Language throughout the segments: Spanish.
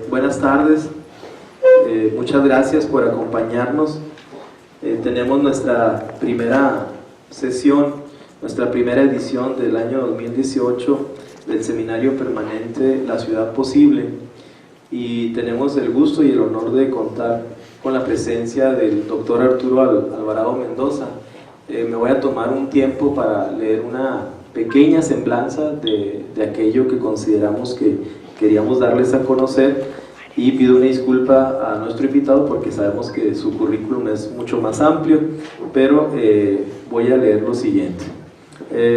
Buenas tardes, muchas gracias por acompañarnos. Tenemos nuestra primera sesión, nuestra primera edición del año 2018 del Seminario Permanente La Ciudad Posible, y tenemos el gusto y el honor de contar con la presencia del doctor Arturo Alvarado Mendoza. Me voy a tomar un tiempo para leer una pequeña semblanza de aquello que consideramos que queríamos darles a conocer, y pido una disculpa a nuestro invitado porque sabemos que su currículum es mucho más amplio, pero voy a leer lo siguiente.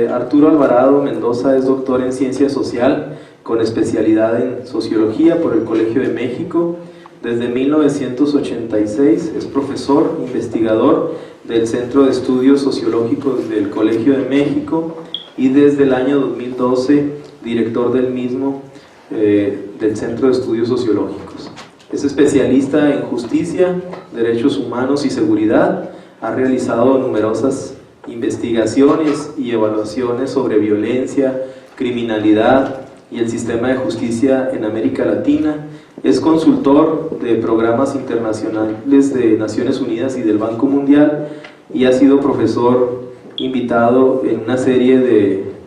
Arturo Alvarado Mendoza es doctor en Ciencia Social con especialidad en Sociología por el Colegio de México. Desde 1986 es profesor investigador del Centro de Estudios Sociológicos del Colegio de México, y desde el año 2012 director del mismo, del Centro de Estudios Sociológicos. Es especialista en justicia, derechos humanos y seguridad. Ha realizado numerosas investigaciones y evaluaciones sobre violencia, criminalidad y el sistema de justicia en América Latina. Es consultor de programas internacionales de Naciones Unidas y del Banco Mundial, y ha sido profesor invitado en una serie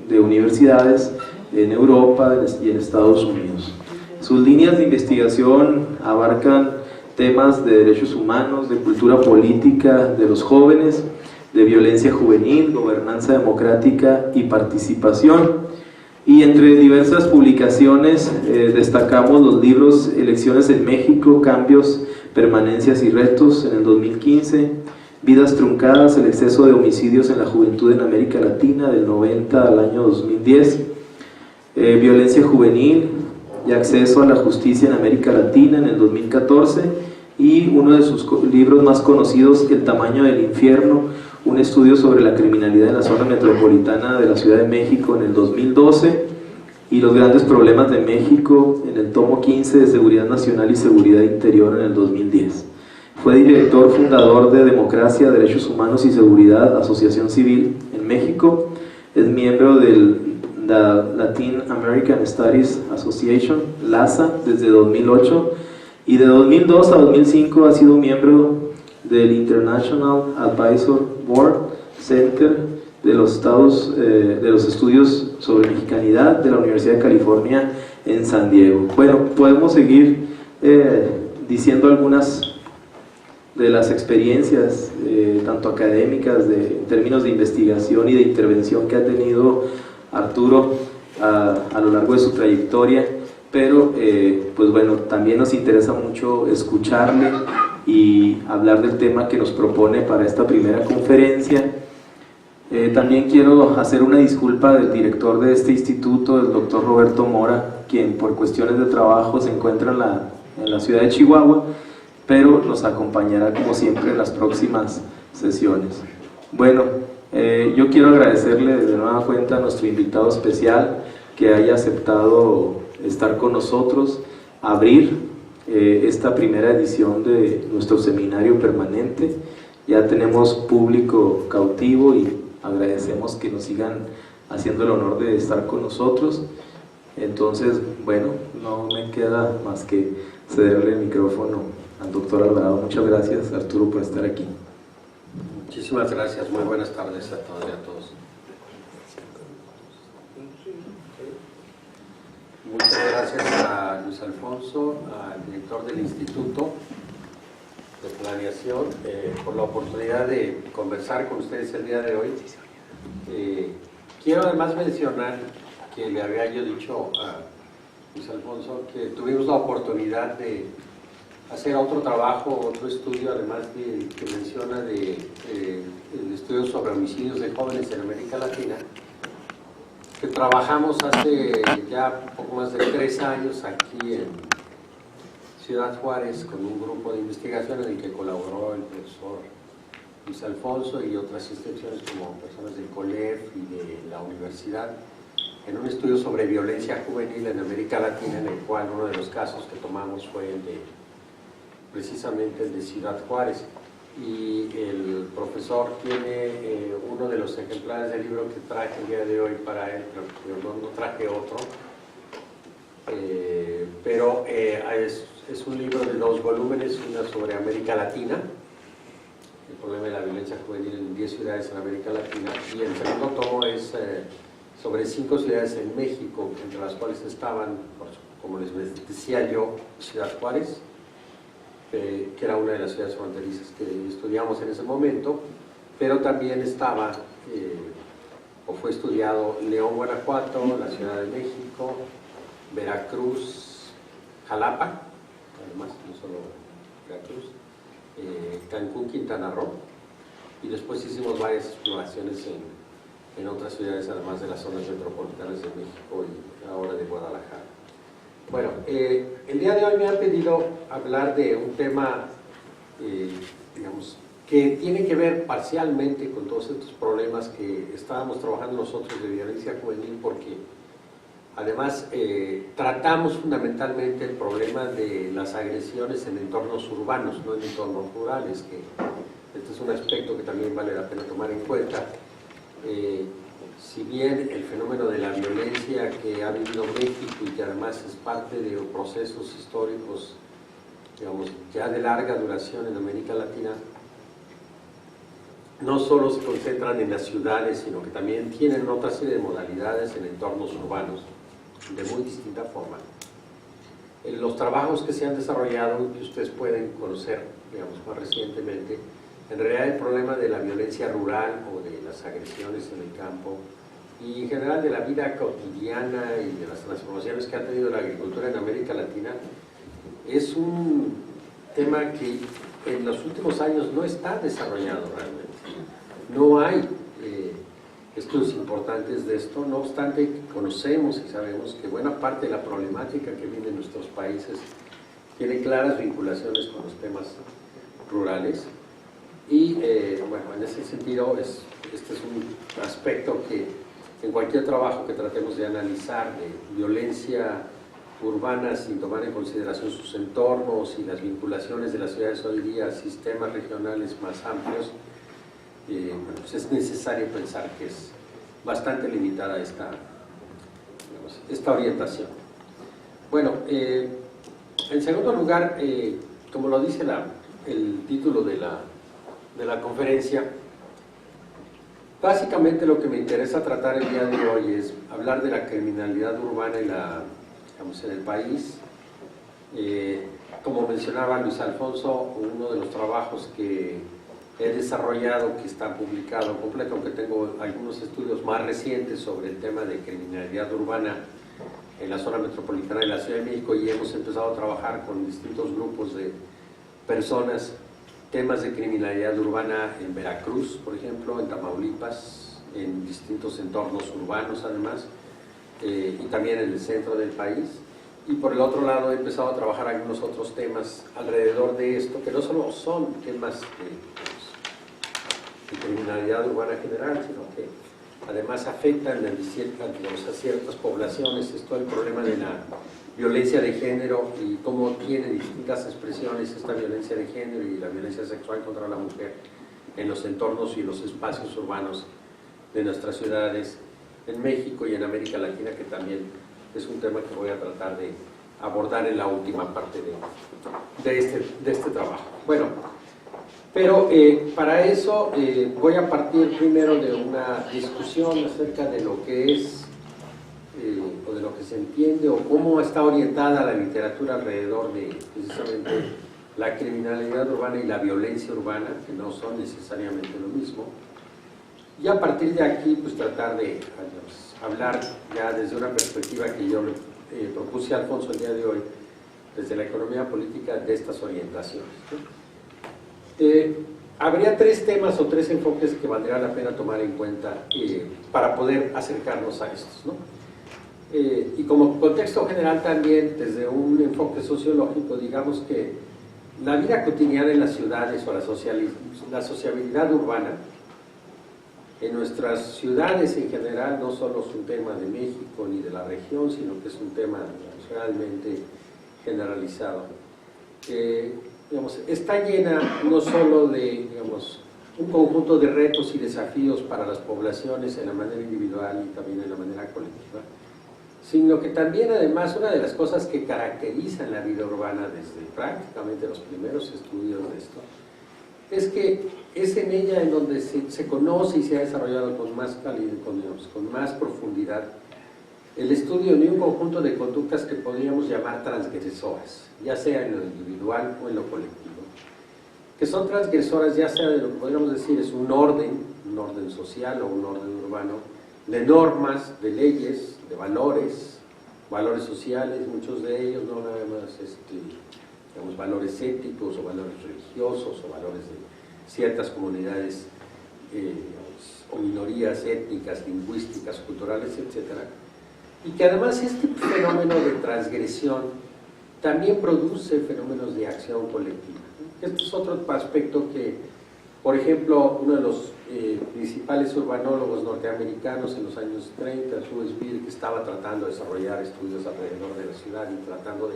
de universidades en Europa y en Estados Unidos. Sus líneas de investigación abarcan temas de derechos humanos, de cultura política de los jóvenes, de violencia juvenil, gobernanza democrática y participación. Y entre diversas publicaciones destacamos los libros Elecciones en México, Cambios, Permanencias y Retos en el 2015, Vidas Truncadas, el exceso de homicidios en la juventud en América Latina del 90 al año 2010, Violencia juvenil y acceso a la justicia en América Latina en el 2014, y uno de sus libros más conocidos, El tamaño del infierno, un estudio sobre la criminalidad en la zona metropolitana de la Ciudad de México en el 2012, y Los grandes problemas de México en el tomo 15 de Seguridad Nacional y Seguridad Interior en el 2010. Fue director fundador de Democracia, Derechos Humanos y Seguridad, Asociación Civil en México. Es miembro del Latin American Studies Association, LASA, desde 2008, y de 2002 a 2005 ha sido miembro del International Advisor Board Center de los estudios sobre mexicanidad de la Universidad de California en San Diego. Bueno, podemos seguir diciendo algunas de las experiencias tanto académicas, en términos de investigación y de intervención que ha tenido Arturo a lo largo de su trayectoria, pero pues bueno, también nos interesa mucho escucharle y hablar del tema que nos propone para esta primera conferencia. También quiero hacer una disculpa del director de este instituto, el doctor Roberto Mora, quien por cuestiones de trabajo se encuentra en la ciudad de Chihuahua, pero nos acompañará como siempre en las próximas sesiones. Bueno, yo quiero agradecerle de nueva cuenta a nuestro invitado especial que haya aceptado estar con nosotros, abrir esta primera edición de nuestro seminario permanente. Ya tenemos público cautivo y agradecemos que nos sigan haciendo el honor de estar con nosotros. Entonces, bueno, no me queda más que cederle el micrófono al doctor Alvarado. Muchas gracias, Arturo, por estar aquí. Muchísimas gracias, muy buenas tardes a todas y a todos. Muchas gracias a Luis Alfonso, al director del Instituto de Planeación, por la oportunidad de conversar con ustedes el día de hoy. Quiero además mencionar que le había yo dicho a Luis Alfonso que tuvimos la oportunidad de hacer otro trabajo, otro estudio, además que menciona el estudio sobre homicidios de jóvenes en América Latina, que trabajamos hace ya poco más de 3 años aquí en Ciudad Juárez con un grupo de investigación en el que colaboró el profesor Luis Alfonso y otras instituciones como personas del COLEF y de la universidad, en un estudio sobre violencia juvenil en América Latina, en el cual uno de los casos que tomamos fue precisamente el de Ciudad Juárez. Y el profesor tiene uno de los ejemplares del libro que traje el día de hoy para él, pero no traje otro, pero es un libro de 2 volúmenes, una sobre América Latina, el problema de la violencia juvenil en 10 ciudades en América Latina, y el segundo tomo es sobre 5 ciudades en México, entre las cuales estaban, como les decía yo, Ciudad Juárez, que era una de las ciudades fronterizas que estudiamos en ese momento, pero también estaba, o fue estudiado, León, Guanajuato, la Ciudad de México, Veracruz, Jalapa, además, no solo Veracruz, Cancún, Quintana Roo, y después hicimos varias exploraciones en otras ciudades, además de las zonas metropolitanas de México y ahora de Guadalajara. Bueno, el día de hoy me han pedido hablar de un tema, digamos, que tiene que ver parcialmente con todos estos problemas que estábamos trabajando nosotros de violencia juvenil, porque además tratamos fundamentalmente el problema de las agresiones en entornos urbanos, no en entornos rurales, que este es un aspecto que también vale la pena tomar en cuenta. Si bien el fenómeno de la violencia que ha vivido México y que además es parte de procesos históricos, digamos, ya de larga duración en América Latina, no solo se concentran en las ciudades, sino que también tienen otra serie de modalidades en entornos urbanos, de muy distinta forma. Los trabajos que se han desarrollado, que ustedes pueden conocer, digamos, más recientemente, en realidad el problema de la violencia rural o de las agresiones en el campo y en general de la vida cotidiana y de las transformaciones que ha tenido la agricultura en América Latina es un tema que en los últimos años no está desarrollado realmente. No hay estudios importantes de esto, no obstante conocemos y sabemos que buena parte de la problemática que vive en nuestros países tiene claras vinculaciones con los temas rurales. Y bueno, en ese sentido, este es un aspecto que en cualquier trabajo que tratemos de analizar de violencia urbana sin tomar en consideración sus entornos y las vinculaciones de las ciudades hoy día a sistemas regionales más amplios, bueno, pues es necesario pensar que es bastante limitada esta orientación. Bueno, en segundo lugar, como lo dice el título de la conferencia, básicamente lo que me interesa tratar el día de hoy es hablar de la criminalidad urbana en el país. Como mencionaba Luis Alfonso, uno de los trabajos que he desarrollado, que está publicado completo, aunque tengo algunos estudios más recientes sobre el tema de criminalidad urbana en la zona metropolitana de la Ciudad de México, y hemos empezado a trabajar con distintos grupos de personas temas de criminalidad urbana en Veracruz, por ejemplo, en Tamaulipas, en distintos entornos urbanos además, y también en el centro del país. Y por el otro lado he empezado a trabajar algunos otros temas alrededor de esto, que no solo son temas de criminalidad urbana general, sino que además afectan a ciertas poblaciones. Esto es el problema de la violencia de género y cómo tiene distintas expresiones esta violencia de género y la violencia sexual contra la mujer en los entornos y los espacios urbanos de nuestras ciudades en México y en América Latina, que también es un tema que voy a tratar de abordar en la última parte de este trabajo. Bueno, pero para eso voy a partir primero de una discusión acerca de lo que es o de lo que se entiende o cómo está orientada la literatura alrededor de precisamente la criminalidad urbana y la violencia urbana, que no son necesariamente lo mismo, y a partir de aquí pues tratar de hablar ya desde una perspectiva que yo propuse a Alfonso el día de hoy, desde la economía política, de estas orientaciones, ¿no? Habría 3 temas o 3 enfoques que valdría la pena tomar en cuenta para poder acercarnos a estos, ¿no? Y como contexto general también, desde un enfoque sociológico, digamos que la vida cotidiana en las ciudades o la sociabilidad urbana en nuestras ciudades en general no solo es un tema de México ni de la región, sino que es un tema realmente generalizado. Digamos, está llena no solo de un conjunto de retos y desafíos para las poblaciones en la manera individual y también en la manera colectiva, sino que también además una de las cosas que caracterizan la vida urbana desde prácticamente los primeros estudios de esto, es que es en ella en donde se conoce y se ha desarrollado con más calidad, con más profundidad, el estudio de un conjunto de conductas que podríamos llamar transgresoras, ya sea en lo individual o en lo colectivo, que son transgresoras ya sea de lo que podríamos decir es un orden social o un orden urbano, de normas, de leyes, de valores sociales, muchos de ellos, no nada más digamos, valores éticos o valores religiosos o valores de ciertas comunidades o minorías étnicas, lingüísticas, culturales, etcétera, y que además este fenómeno de transgresión también produce fenómenos de acción colectiva. Este es otro aspecto que, por ejemplo, uno de los principales urbanólogos norteamericanos en los años 30, Louis Beer, que estaba tratando de desarrollar estudios alrededor de la ciudad y tratando de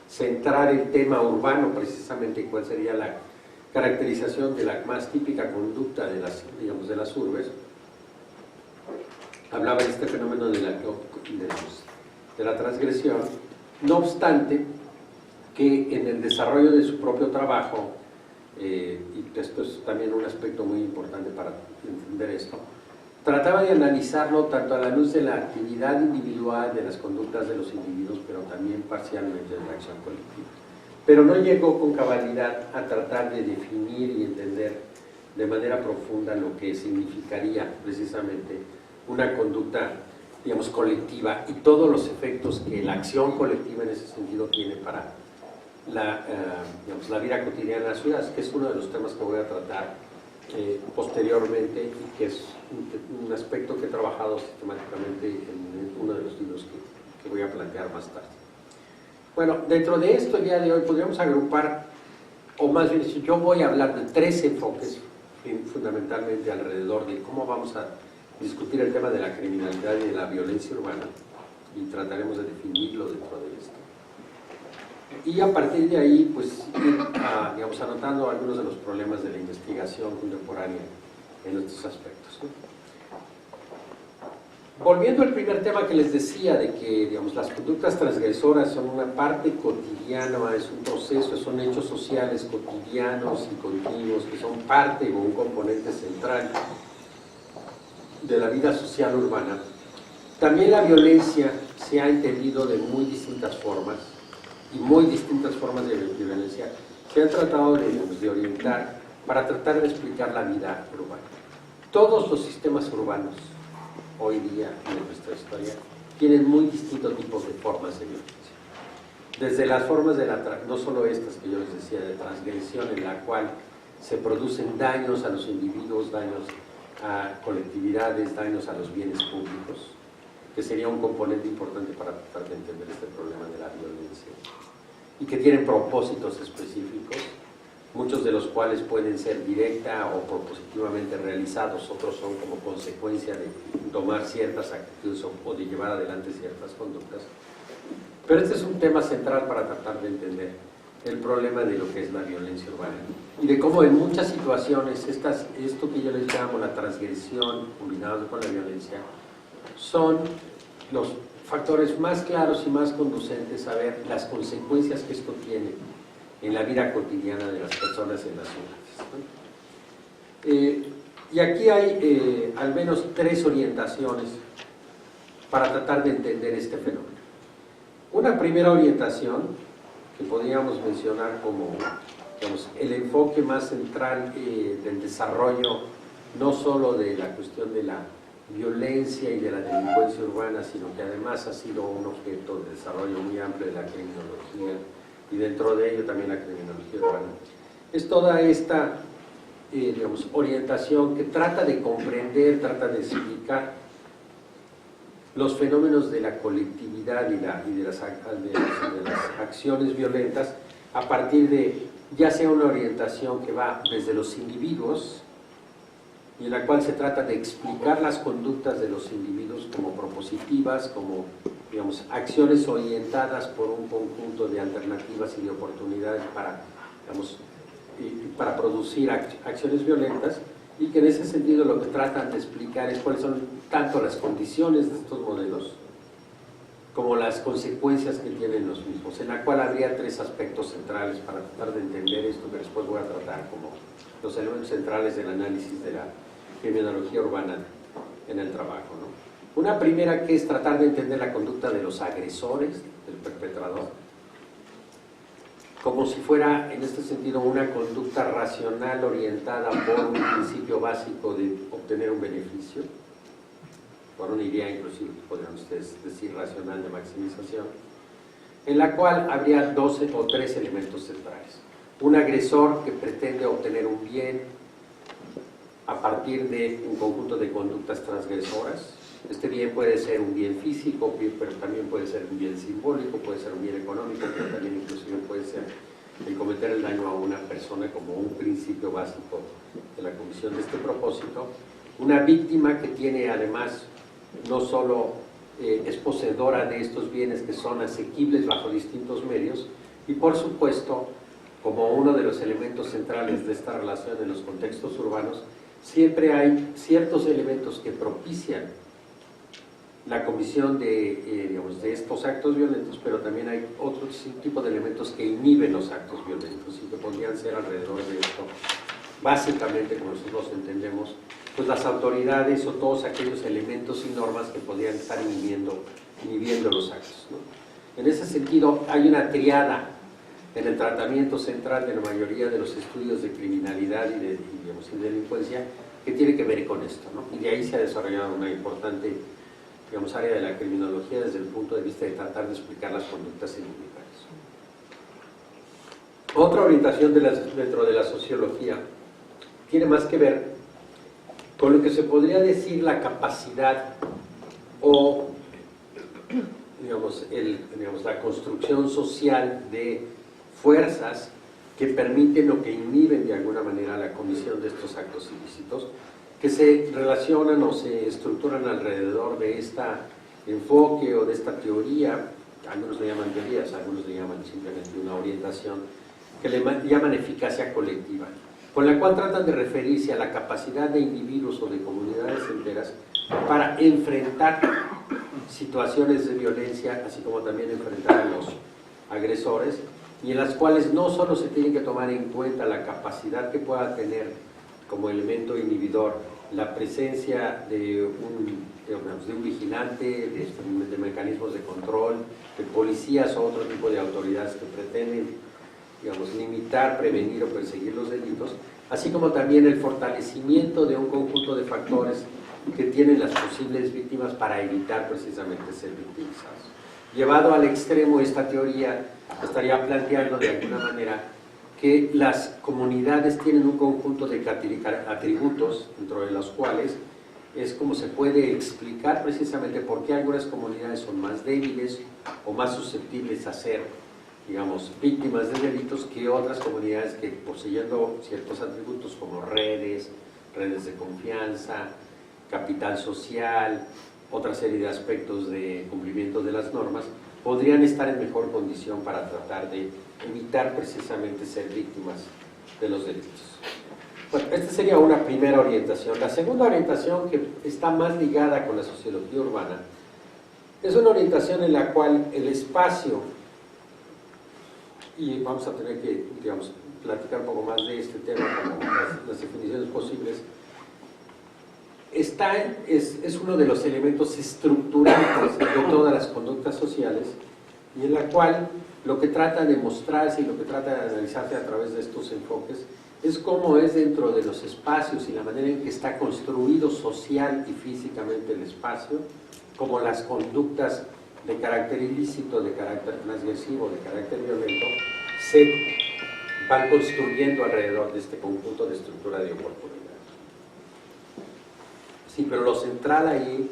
centrar el tema urbano precisamente cuál sería la caracterización de la más típica conducta de las, digamos, de las urbes, hablaba de este fenómeno de la transgresión, no obstante que en el desarrollo de su propio trabajo, y esto es también un aspecto muy importante para entender esto, trataba de analizarlo tanto a la luz de la actividad individual, de las conductas de los individuos, pero también parcialmente de la acción colectiva. Pero no llegó con cabalidad a tratar de definir y entender de manera profunda lo que significaría precisamente una conducta, digamos, colectiva y todos los efectos que la acción colectiva en ese sentido tiene para digamos, la vida cotidiana de las ciudades, que es uno de los temas que voy a tratar posteriormente y que es un aspecto que he trabajado sistemáticamente en uno de los libros que voy a plantear más tarde. Bueno, dentro de esto el día de hoy podríamos agrupar, o más bien yo voy a hablar de 3 enfoques fundamentalmente alrededor de cómo vamos a discutir el tema de la criminalidad y de la violencia urbana, y trataremos de definirlo dentro de esto. Y a partir de ahí, pues, digamos, anotando algunos de los problemas de la investigación contemporánea en estos aspectos, ¿no? Volviendo al primer tema que les decía, de que, digamos, las conductas transgresoras son una parte cotidiana, es un proceso, son hechos sociales cotidianos y continuos, que son parte o un componente central de la vida social urbana. También la violencia se ha entendido de muy distintas formas, y muy distintas formas de violencia se han tratado de orientar para tratar de explicar la vida urbana. Todos los sistemas urbanos hoy día en nuestra historia tienen muy distintos tipos de formas de violencia. Desde las formas de no solo estas que yo les decía, de transgresión, en la cual se producen daños a los individuos, daños a colectividades, daños a los bienes públicos, que sería un componente importante para tratar de entender este problema de la violencia, y que tienen propósitos específicos, muchos de los cuales pueden ser directa o propositivamente realizados, otros son como consecuencia de tomar ciertas actitudes o de llevar adelante ciertas conductas. Pero este es un tema central para tratar de entender el problema de lo que es la violencia urbana y de cómo en muchas situaciones esto que yo les llamo la transgresión combinado con la violencia son los factores más claros y más conducentes a ver las consecuencias que esto tiene en la vida cotidiana de las personas en las ciudades. Y aquí hay al menos 3 orientaciones para tratar de entender este fenómeno. Una primera orientación que podríamos mencionar como, digamos, el enfoque más central del desarrollo, no solo de la cuestión de la violencia y de la delincuencia urbana, sino que además ha sido un objeto de desarrollo muy amplio de la criminología, y dentro de ello también la criminología urbana. Es toda esta digamos, orientación que trata de comprender, trata de explicar los fenómenos de la colectividad y de las acciones violentas a partir de ya sea una orientación que va desde los individuos, y en la cual se trata de explicar las conductas de los individuos como propositivas, como, digamos, acciones orientadas por un conjunto de alternativas y de oportunidades para, digamos, para producir acciones violentas, y que en ese sentido lo que tratan de explicar es cuáles son tanto las condiciones de estos modelos como las consecuencias que tienen los mismos, en la cual habría tres aspectos centrales para tratar de entender esto, que después voy a tratar como los elementos centrales del análisis de la criminología urbana en el trabajo, ¿no? Una primera, que es tratar de entender la conducta de los agresores, del perpetrador, como si fuera, en este sentido, una conducta racional orientada por un principio básico de obtener un beneficio, por una idea inclusive, podrían ustedes decir, racional de maximización, en la cual habría 12 o 3 elementos centrales. Un agresor que pretende obtener un bien a partir de un conjunto de conductas transgresoras. Este bien puede ser un bien físico, pero también puede ser un bien simbólico, puede ser un bien económico, pero también inclusive puede ser el cometer el daño a una persona como un principio básico de la comisión de este propósito. Una víctima que tiene además no solo es poseedora de estos bienes que son asequibles bajo distintos medios, y por supuesto, como uno de los elementos centrales de esta relación en los contextos urbanos, siempre hay ciertos elementos que propician la comisión de estos actos violentos, pero también hay otro tipo de elementos que inhiben los actos violentos y que podrían ser alrededor de esto. Básicamente, como nosotros entendemos, pues las autoridades o todos aquellos elementos y normas que podrían estar inhibiendo los actos, ¿no? En ese sentido, hay una triada en el tratamiento central de la mayoría de los estudios de criminalidad y de delincuencia que tiene que ver con esto, ¿no? Y de ahí se ha desarrollado una importante área de la criminología desde el punto de vista de tratar de explicar las conductas individuales. Otra orientación dentro de la sociología tiene más que ver con lo que se podría decir la capacidad o la construcción social de fuerzas que permiten o que inhiben de alguna manera la comisión de estos actos ilícitos, que se relacionan o se estructuran alrededor de este enfoque o de esta teoría. Algunos le llaman teorías, algunos le llaman simplemente una orientación, que le llaman eficacia colectiva, con la cual tratan de referirse a la capacidad de individuos o de comunidades enteras para enfrentar situaciones de violencia, así como también enfrentar a los agresores, y en las cuales no solo se tiene que tomar en cuenta la capacidad que pueda tener como elemento inhibidor la presencia de un vigilante, de mecanismos de control, de policías o otro tipo de autoridades que pretenden, limitar, prevenir o perseguir los delitos, así como también el fortalecimiento de un conjunto de factores que tienen las posibles víctimas para evitar precisamente ser victimizados. Llevado al extremo, esta teoría estaría planteando de alguna manera que las comunidades tienen un conjunto de atributos, dentro de los cuales es como se puede explicar precisamente por qué algunas comunidades son más débiles o más susceptibles a ser, víctimas de delitos que otras comunidades que, poseyendo ciertos atributos como redes de confianza, capital social, otra serie de aspectos de cumplimiento de las normas, podrían estar en mejor condición para tratar de evitar precisamente ser víctimas de los delitos. Bueno, esta sería una primera orientación. La segunda orientación, que está más ligada con la sociología urbana, es una orientación en la cual el espacio, y vamos a tener que, platicar un poco más de este tema, como las definiciones posibles, es uno de los elementos estructurantes de todas las conductas sociales, y en la cual lo que trata de mostrarse y lo que trata de analizarse a través de estos enfoques es cómo es dentro de los espacios y la manera en que está construido social y físicamente el espacio, como las conductas de carácter ilícito, de carácter transgresivo, de carácter violento, se van construyendo alrededor de este conjunto de estructura de oportunidad. Sí, pero lo central ahí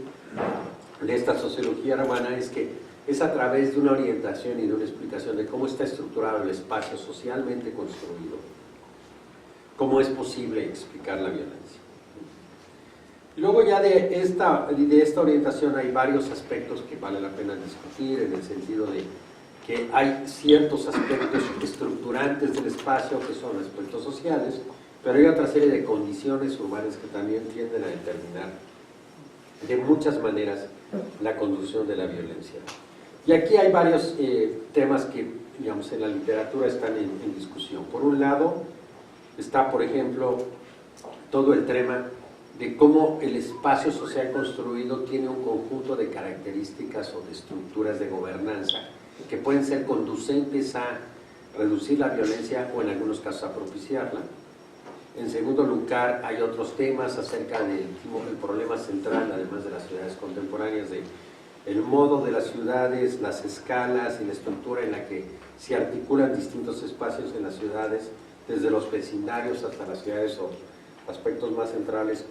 de esta sociología urbana es que es a través de una orientación y de una explicación de cómo está estructurado el espacio socialmente construido, cómo es posible explicar la violencia. Y luego ya de esta orientación hay varios aspectos que vale la pena discutir, en el sentido de que hay ciertos aspectos estructurantes del espacio que son aspectos sociales, pero hay otra serie de condiciones urbanas que también tienden a determinar de muchas maneras la conducción de la violencia. Y aquí hay varios temas que, digamos, en la literatura están en discusión. Por un lado, está, por ejemplo, todo el tema de cómo el espacio social construido tiene un conjunto de características o de estructuras de gobernanza que pueden ser conducentes a reducir la violencia o en algunos casos a propiciarla. En segundo lugar, hay otros temas acerca del problema central, además de las ciudades contemporáneas, de el modo de las ciudades, las escalas y la estructura en la que se articulan distintos espacios en las ciudades, desde los vecindarios hasta las ciudades o aspectos más centrales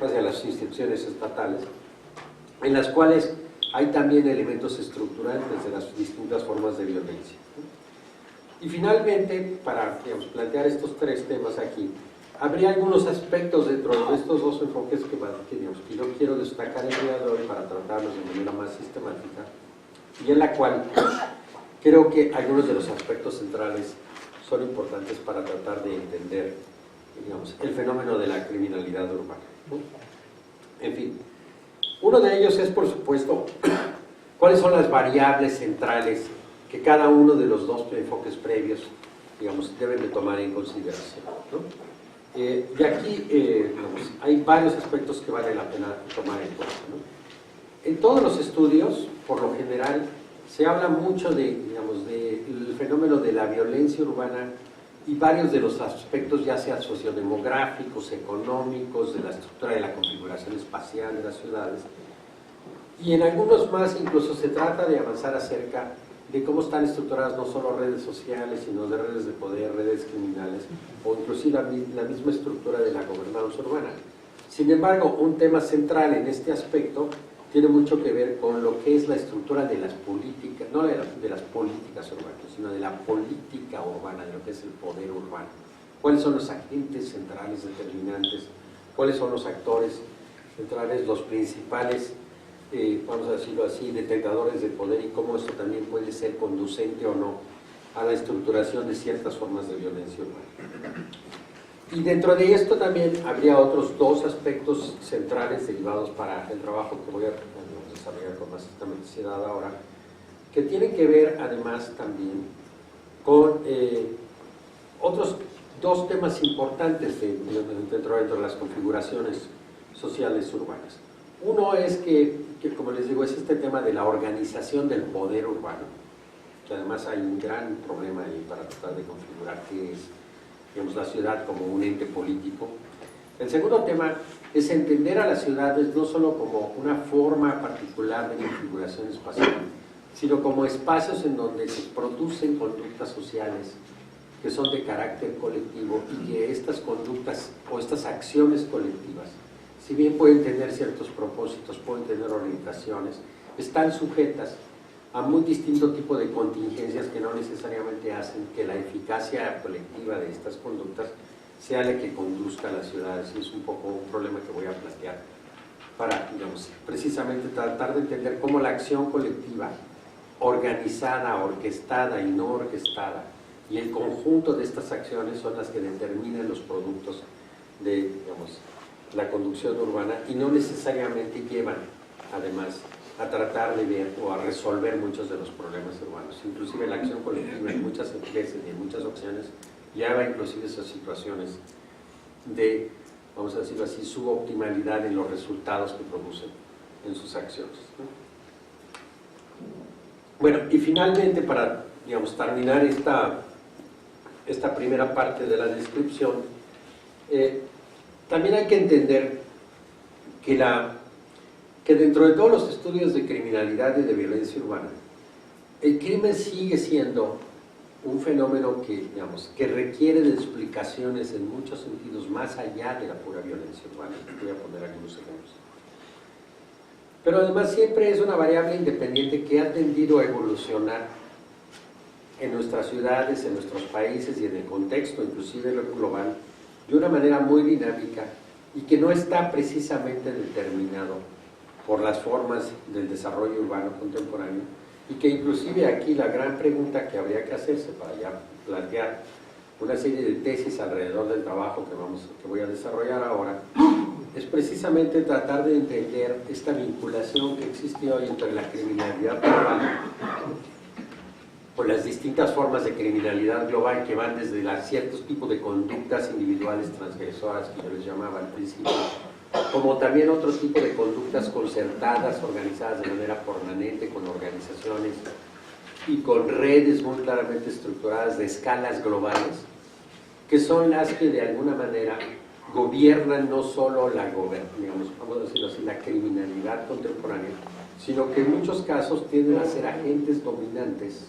hacia las instituciones estatales, en las cuales hay también elementos estructurales de las distintas formas de violencia. Y finalmente, para plantear estos tres temas aquí, habría algunos aspectos dentro de estos dos enfoques que yo quiero destacar el día de hoy para tratarlos de manera más sistemática, y en la cual creo que algunos de los aspectos centrales son importantes para tratar de entender, el fenómeno de la criminalidad urbana. En fin, uno de ellos es, por supuesto, cuáles son las variables centrales que cada uno de los dos enfoques previos, deben de tomar en consideración, ¿no? Y aquí hay varios aspectos que vale la pena tomar en cuenta, ¿no? En todos los estudios, por lo general, se habla mucho del fenómeno de la violencia urbana y varios de los aspectos, ya sean sociodemográficos, económicos, de la estructura de la configuración espacial de las ciudades. Y en algunos más incluso se trata de avanzar acerca de cómo están estructuradas no solo redes sociales, sino de redes de poder, redes criminales, o inclusive la misma estructura de la gobernanza urbana. Sin embargo, un tema central en este aspecto tiene mucho que ver con lo que es la estructura de las políticas, no de las políticas urbanas, sino de la política urbana, de lo que es el poder urbano. ¿Cuáles son los agentes centrales determinantes? ¿Cuáles son los actores centrales, los principales, vamos a decirlo así, detectadores de poder, y cómo esto también puede ser conducente o no a la estructuración de ciertas formas de violencia urbana? Y dentro de esto también habría otros dos aspectos centrales derivados para el trabajo que voy a desarrollar con más sistematicidad ahora, que tienen que ver además también con otros dos temas importantes dentro de las configuraciones sociales urbanas. Uno es que, como les digo, es este tema de la organización del poder urbano, que además hay un gran problema ahí para tratar de configurar qué es, la ciudad como un ente político. El segundo tema es entender a las ciudades no solo como una forma particular de configuración espacial, sino como espacios en donde se producen conductas sociales que son de carácter colectivo, y que estas conductas o estas acciones colectivas, si bien pueden tener ciertos propósitos, pueden tener orientaciones, están sujetas a muy distinto tipo de contingencias que no necesariamente hacen que la eficacia colectiva de estas conductas sea la que conduzca a las ciudades. Y es un poco un problema que voy a plantear para, precisamente tratar de entender cómo la acción colectiva, organizada, orquestada y no orquestada, y el conjunto de estas acciones son las que determinan los productos de, la conducción urbana, y no necesariamente llevan, además, a tratar de ver o a resolver muchos de los problemas urbanos. Inclusive la acción colectiva en muchas veces y en muchas ocasiones lleva inclusive esas situaciones de, vamos a decirlo así, suboptimalidad en los resultados que producen en sus acciones, ¿no? Bueno, y finalmente, para terminar esta primera parte de la descripción, también hay que entender que dentro de todos los estudios de criminalidad y de violencia urbana, el crimen sigue siendo un fenómeno que requiere de explicaciones en muchos sentidos más allá de la pura violencia urbana. Voy a poner algunos ejemplos. Pero además siempre es una variable independiente que ha tendido a evolucionar en nuestras ciudades, en nuestros países y en el contexto inclusive global, de una manera muy dinámica, y que no está precisamente determinado por las formas del desarrollo urbano contemporáneo, y que inclusive aquí la gran pregunta que habría que hacerse para ya plantear una serie de tesis alrededor del trabajo que voy a desarrollar ahora, es precisamente tratar de entender esta vinculación que existe hoy entre la criminalidad global o las distintas formas de criminalidad global que van desde ciertos tipos de conductas individuales transgresoras que yo les llamaba al principio, como también otro tipo de conductas concertadas, organizadas de manera permanente con organizaciones y con redes muy claramente estructuradas de escalas globales, que son las que de alguna manera gobiernan no solo digamos, vamos a decirlo así, la criminalidad contemporánea, sino que en muchos casos tienden a ser agentes dominantes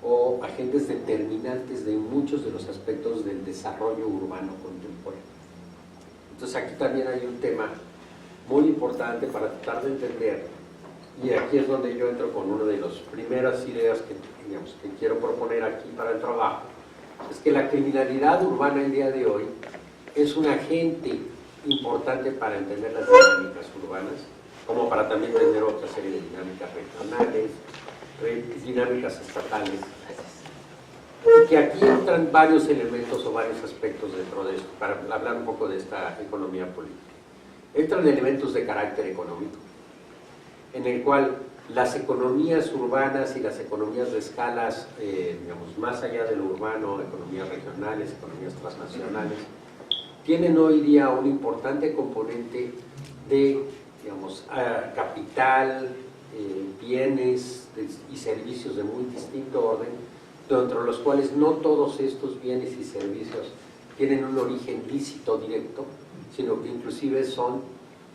o agentes determinantes de muchos de los aspectos del desarrollo urbano contemporáneo. Entonces aquí también hay un tema muy importante para tratar de entender, y aquí es donde yo entro con una de las primeras ideas que, digamos, que quiero proponer aquí para el trabajo, es que la criminalidad urbana el día de hoy es un agente importante para entender las dinámicas urbanas, como para también entender otra serie de dinámicas regionales, dinámicas estatales, y que aquí entran varios elementos o varios aspectos dentro de esto, para hablar un poco de esta economía política. Entran elementos de carácter económico, en el cual las economías urbanas y las economías de escalas, digamos, más allá de lo urbano, economías regionales, economías transnacionales, tienen hoy día un importante componente de, digamos, capital, bienes y servicios de muy distinto orden, dentro de los cuales no todos estos bienes y servicios tienen un origen lícito directo, sino que inclusive son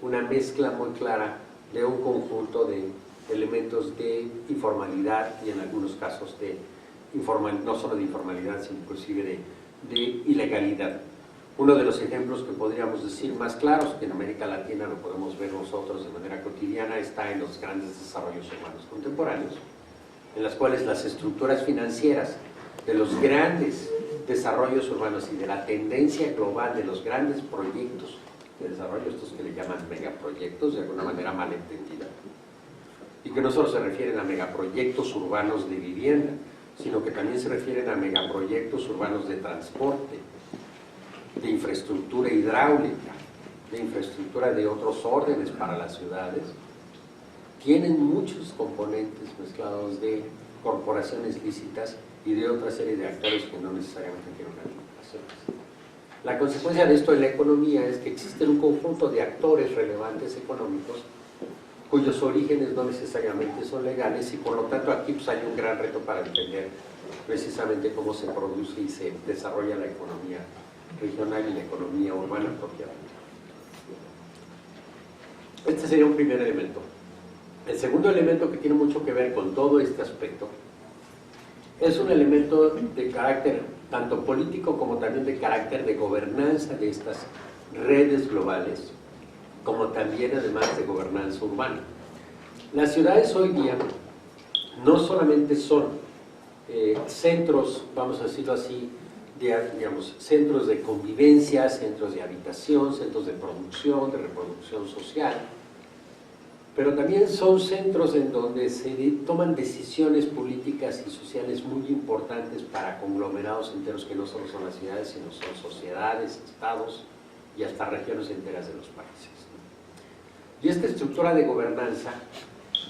una mezcla muy clara de un conjunto de elementos de informalidad y en algunos casos de no solo de informalidad, sino inclusive de ilegalidad. Uno de los ejemplos que podríamos decir más claros, que en América Latina lo podemos ver nosotros de manera cotidiana, está en los grandes desarrollos humanos contemporáneos, en las cuales las estructuras financieras de los grandes desarrollos urbanos y de la tendencia global de los grandes proyectos de desarrollo, estos que le llaman megaproyectos, de alguna manera malentendida, y que no solo se refieren a megaproyectos urbanos de vivienda, sino que también se refieren a megaproyectos urbanos de transporte, de infraestructura hidráulica, de infraestructura de otros órdenes para las ciudades, tienen muchos componentes mezclados de corporaciones lícitas y de otra serie de actores que no necesariamente tienen una vinculación. La consecuencia de esto en la economía es que existen un conjunto de actores relevantes económicos cuyos orígenes no necesariamente son legales y por lo tanto aquí pues, hay un gran reto para entender precisamente cómo se produce y se desarrolla la economía regional y la economía urbana propiamente. Este sería un primer elemento. El segundo elemento que tiene mucho que ver con todo este aspecto es un elemento de carácter tanto político como también de carácter de gobernanza de estas redes globales, como también además de gobernanza urbana. Las ciudades hoy día no solamente son centros, vamos a decirlo así, digamos, centros de convivencia, centros de habitación, centros de producción, de reproducción social, pero también son centros en donde se toman decisiones políticas y sociales muy importantes para conglomerados enteros que no solo son las ciudades, sino son sociedades, estados y hasta regiones enteras de los países. Y esta estructura de gobernanza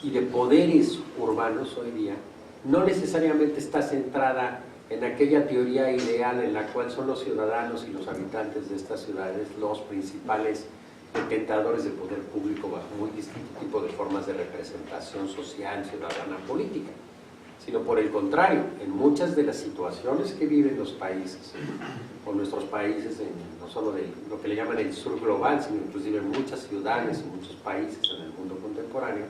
y de poderes urbanos hoy día no necesariamente está centrada en aquella teoría ideal en la cual son los ciudadanos y los habitantes de estas ciudades los principales detentadores de poder público bajo muy distinto tipo de formas de representación social, ciudadana, política, sino por el contrario, en muchas de las situaciones que viven los países, o nuestros países, no solo de lo que le llaman el sur global, sino inclusive en muchas ciudades y muchos países en el mundo contemporáneo,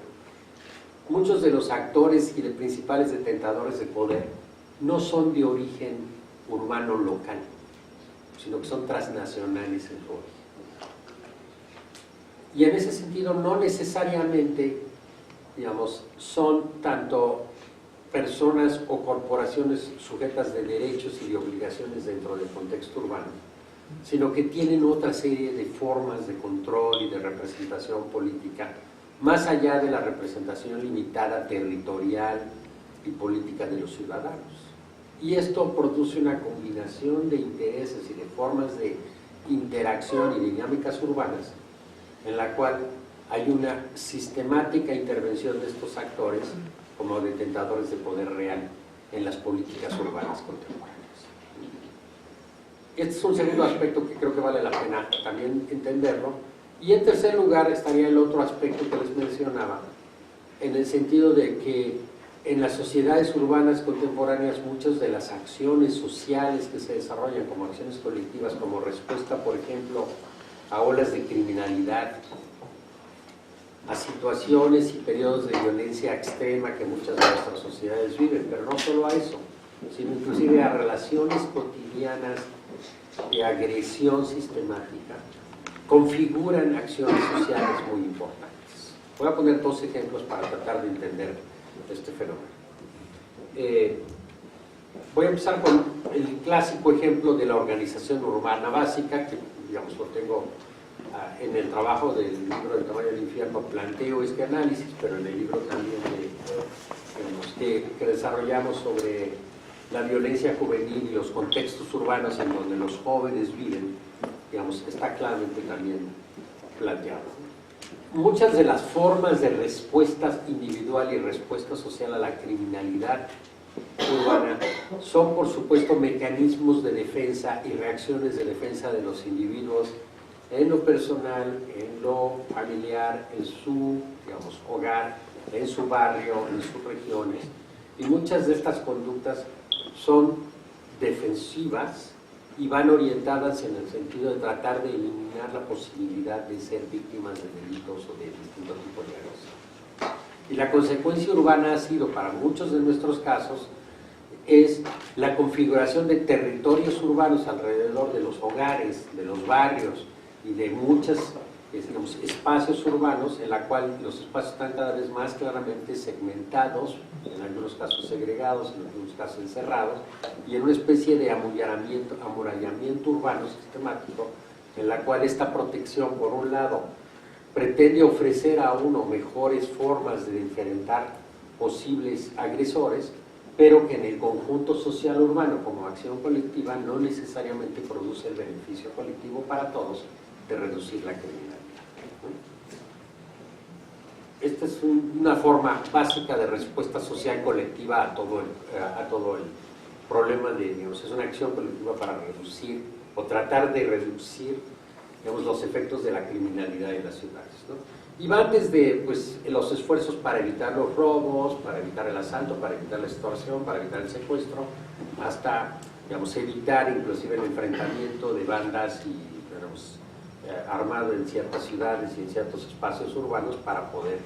muchos de los actores y de principales detentadores de poder no son de origen urbano local, sino que son transnacionales en su origen. Y en ese sentido no necesariamente, digamos, son tanto personas o corporaciones sujetas de derechos y de obligaciones dentro del contexto urbano, sino que tienen otra serie de formas de control y de representación política, más allá de la representación limitada territorial y política de los ciudadanos. Y esto produce una combinación de intereses y de formas de interacción y dinámicas urbanas en la cual hay una sistemática intervención de estos actores como detentadores de poder real en las políticas urbanas contemporáneas. Este es un segundo aspecto que creo que vale la pena también entenderlo. Y en tercer lugar estaría el otro aspecto que les mencionaba, en el sentido de que en las sociedades urbanas contemporáneas muchas de las acciones sociales que se desarrollan como acciones colectivas, como respuesta, por ejemplo, a olas de criminalidad, a situaciones y periodos de violencia extrema que muchas de nuestras sociedades viven, pero no solo a eso, sino inclusive a relaciones cotidianas de agresión sistemática, configuran acciones sociales muy importantes. Voy a poner dos ejemplos para tratar de entender este fenómeno. Voy a empezar con el clásico ejemplo de la organización urbana básica, que digamos lo tengo en el trabajo del libro del tamaño del infierno, planteo este análisis, pero en el libro también que desarrollamos sobre la violencia juvenil y los contextos urbanos en donde los jóvenes viven, digamos, está claramente también planteado. Muchas de las formas de respuesta individual y respuesta social a la criminalidad urbana son, por supuesto, mecanismos de defensa y reacciones de defensa de los individuos en lo personal, en lo familiar, en su, digamos, hogar, en su barrio, en sus regiones. Y muchas de estas conductas son defensivas y van orientadas en el sentido de tratar de eliminar la posibilidad de ser víctimas de delitos o de distintos tipos de agresión. Y la consecuencia urbana ha sido, para muchos de nuestros casos, es la configuración de territorios urbanos alrededor de los hogares, de los barrios y de muchos, digamos, espacios urbanos, en la cual los espacios están cada vez más claramente segmentados, en algunos casos segregados, en algunos casos encerrados, y en una especie de amurallamiento urbano sistemático, en la cual esta protección, por un lado, pretende ofrecer a uno mejores formas de enfrentar posibles agresores, pero que en el conjunto social urbano, como acción colectiva, no necesariamente produce el beneficio colectivo para todos de reducir la criminalidad. Esta es una forma básica de respuesta social colectiva a todo el problema de, digamos, es una acción colectiva para reducir o tratar de reducir, digamos, los efectos de la criminalidad en las ciudades, ¿no? Y va desde, pues, los esfuerzos para evitar los robos, para evitar el asalto, para evitar la extorsión, para evitar el secuestro, hasta, digamos, evitar inclusive el enfrentamiento de bandas y, digamos, armado en ciertas ciudades y en ciertos espacios urbanos para poder,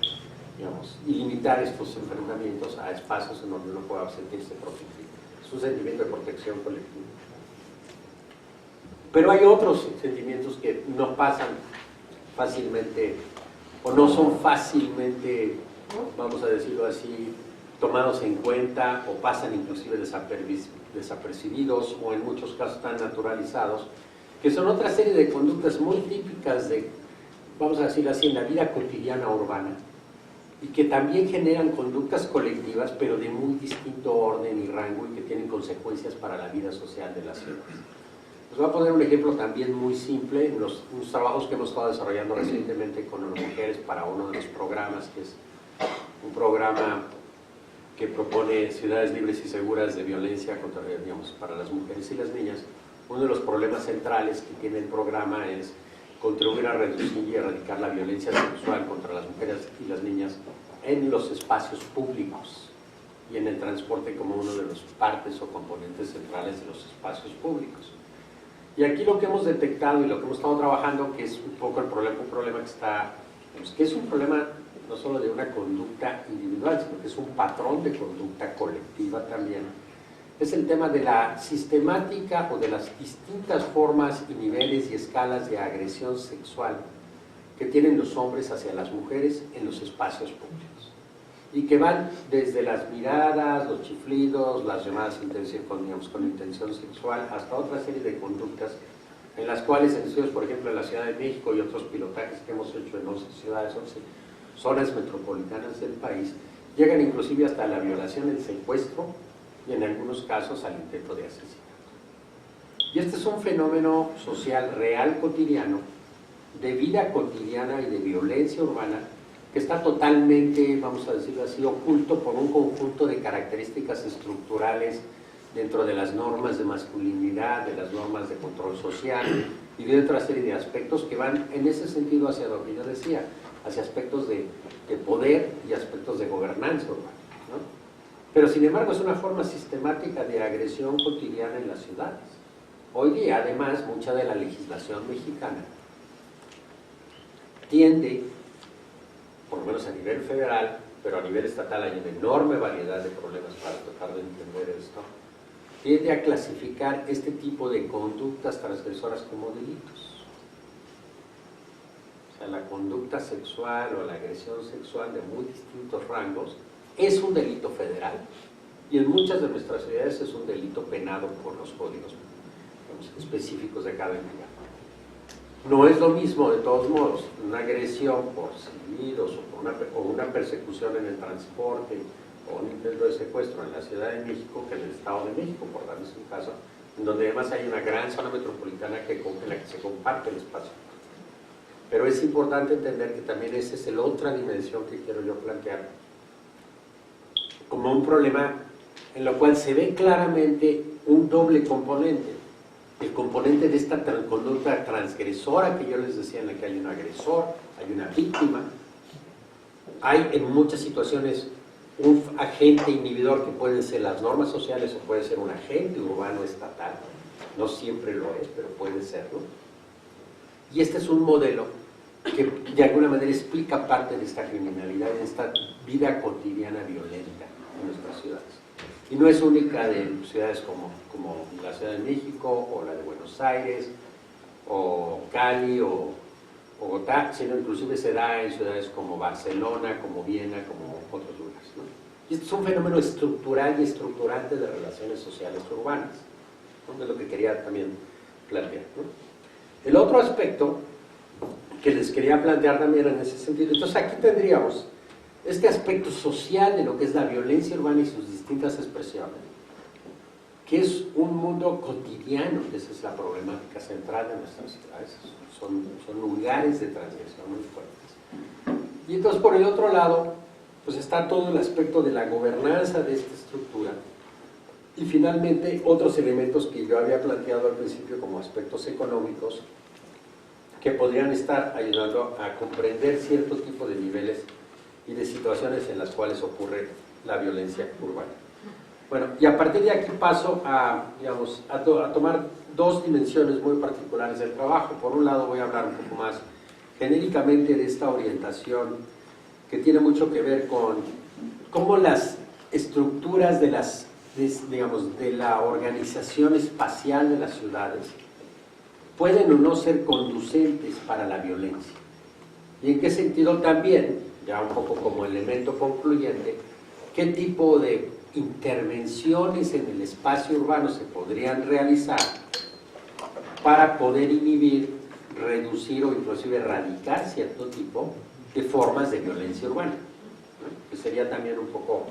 digamos, limitar estos enfrentamientos a espacios en donde uno pueda sentirse protegido. Es un sentimiento de protección colectiva. Pero hay otros sentimientos que no pasan fácilmente o no son fácilmente, vamos a decirlo así, tomados en cuenta o pasan inclusive desapercibidos o en muchos casos están naturalizados, que son otra serie de conductas muy típicas de, vamos a decirlo así, en la vida cotidiana urbana, y que también generan conductas colectivas, pero de muy distinto orden y rango y que tienen consecuencias para la vida social de la ciudad. Les voy a poner un ejemplo también muy simple, en unos trabajos que hemos estado desarrollando recientemente con las mujeres para uno de los programas, que es un programa que propone ciudades libres y seguras de violencia contra, digamos, para las mujeres y las niñas. Uno de los problemas centrales que tiene el programa es contribuir a reducir y erradicar la violencia sexual contra las mujeres y las niñas en los espacios públicos y en el transporte como uno de las partes o componentes centrales de los espacios públicos. Y aquí lo que hemos detectado y lo que hemos estado trabajando, que es un poco un problema que está, pues, que es un problema no solo de una conducta individual, sino que es un patrón de conducta colectiva también, es el tema de la sistemática o de las distintas formas y niveles y escalas de agresión sexual que tienen los hombres hacia las mujeres en los espacios públicos y que van desde las miradas, los chiflidos, las llamadas con intención sexual, hasta otra serie de conductas en las cuales en estudios, por ejemplo, en la Ciudad de México y otros pilotajes que hemos hecho en 11 ciudades, 11 zonas metropolitanas del país, llegan inclusive hasta la violación, el secuestro y en algunos casos al intento de asesinato. Y este es un fenómeno social real cotidiano de vida cotidiana y de violencia urbana que está totalmente, vamos a decirlo así, oculto por un conjunto de características estructurales dentro de las normas de masculinidad, de las normas de control social y de otra serie de aspectos que van en ese sentido hacia lo que yo decía, hacia aspectos de poder y aspectos de gobernanza urbana, ¿no? Pero sin embargo es una forma sistemática de agresión cotidiana en las ciudades. Hoy día, además, mucha de la legislación mexicana tiende, por lo menos a nivel federal, pero a nivel estatal hay una enorme variedad de problemas para tratar de entender esto, tiende a clasificar este tipo de conductas transgresoras como delitos. O sea, la conducta sexual o la agresión sexual de muy distintos rangos es un delito federal y en muchas de nuestras ciudades es un delito penado por los códigos, digamos, específicos de cada entidad. No es lo mismo, de todos modos, una agresión por seguidos o una persecución en el transporte o un intento de secuestro en la Ciudad de México que en el Estado de México, por darles un caso, en donde además hay una gran zona metropolitana en la que se comparte el espacio. Pero es importante entender que también esa es la otra dimensión que quiero yo plantear como un problema en lo cual se ve claramente un doble componente. El componente de esta conducta transgresora que yo les decía, en la que hay un agresor, hay una víctima, hay en muchas situaciones un agente inhibidor que pueden ser las normas sociales o puede ser un agente urbano estatal, no siempre lo es, pero puede serlo. Y este es un modelo que de alguna manera explica parte de esta criminalidad, de esta vida cotidiana violenta en nuestras ciudades. Y no es única de ciudades como la Ciudad de México, o la de Buenos Aires, o Cali, o Bogotá, sino inclusive se da en ciudades como Barcelona, como Viena, como otros lugares, ¿no? Y este es un fenómeno estructural y estructurante de relaciones sociales urbanas, ¿no? Es lo que quería también plantear, ¿no? El otro aspecto que les quería plantear también en ese sentido, entonces aquí tendríamos este aspecto social de lo que es la violencia urbana y sus distintas expresiones, que es un mundo cotidiano, que esa es la problemática central de nuestras ciudades, son lugares de transgresión muy fuertes. Y entonces por el otro lado, pues está todo el aspecto de la gobernanza de esta estructura, y finalmente otros elementos que yo había planteado al principio como aspectos económicos, que podrían estar ayudando a comprender cierto tipo de niveles y de situaciones en las cuales ocurre la violencia urbana. Bueno, y a partir de aquí paso a tomar dos dimensiones muy particulares del trabajo. Por un lado voy a hablar un poco más genéricamente de esta orientación que tiene mucho que ver con cómo las estructuras de la organización espacial de las ciudades pueden o no ser conducentes para la violencia. Y en qué sentido también, ya un poco como elemento concluyente, qué tipo de intervenciones en el espacio urbano se podrían realizar para poder inhibir, reducir o inclusive erradicar cierto tipo de formas de violencia urbana, ¿no? Que sería también un poco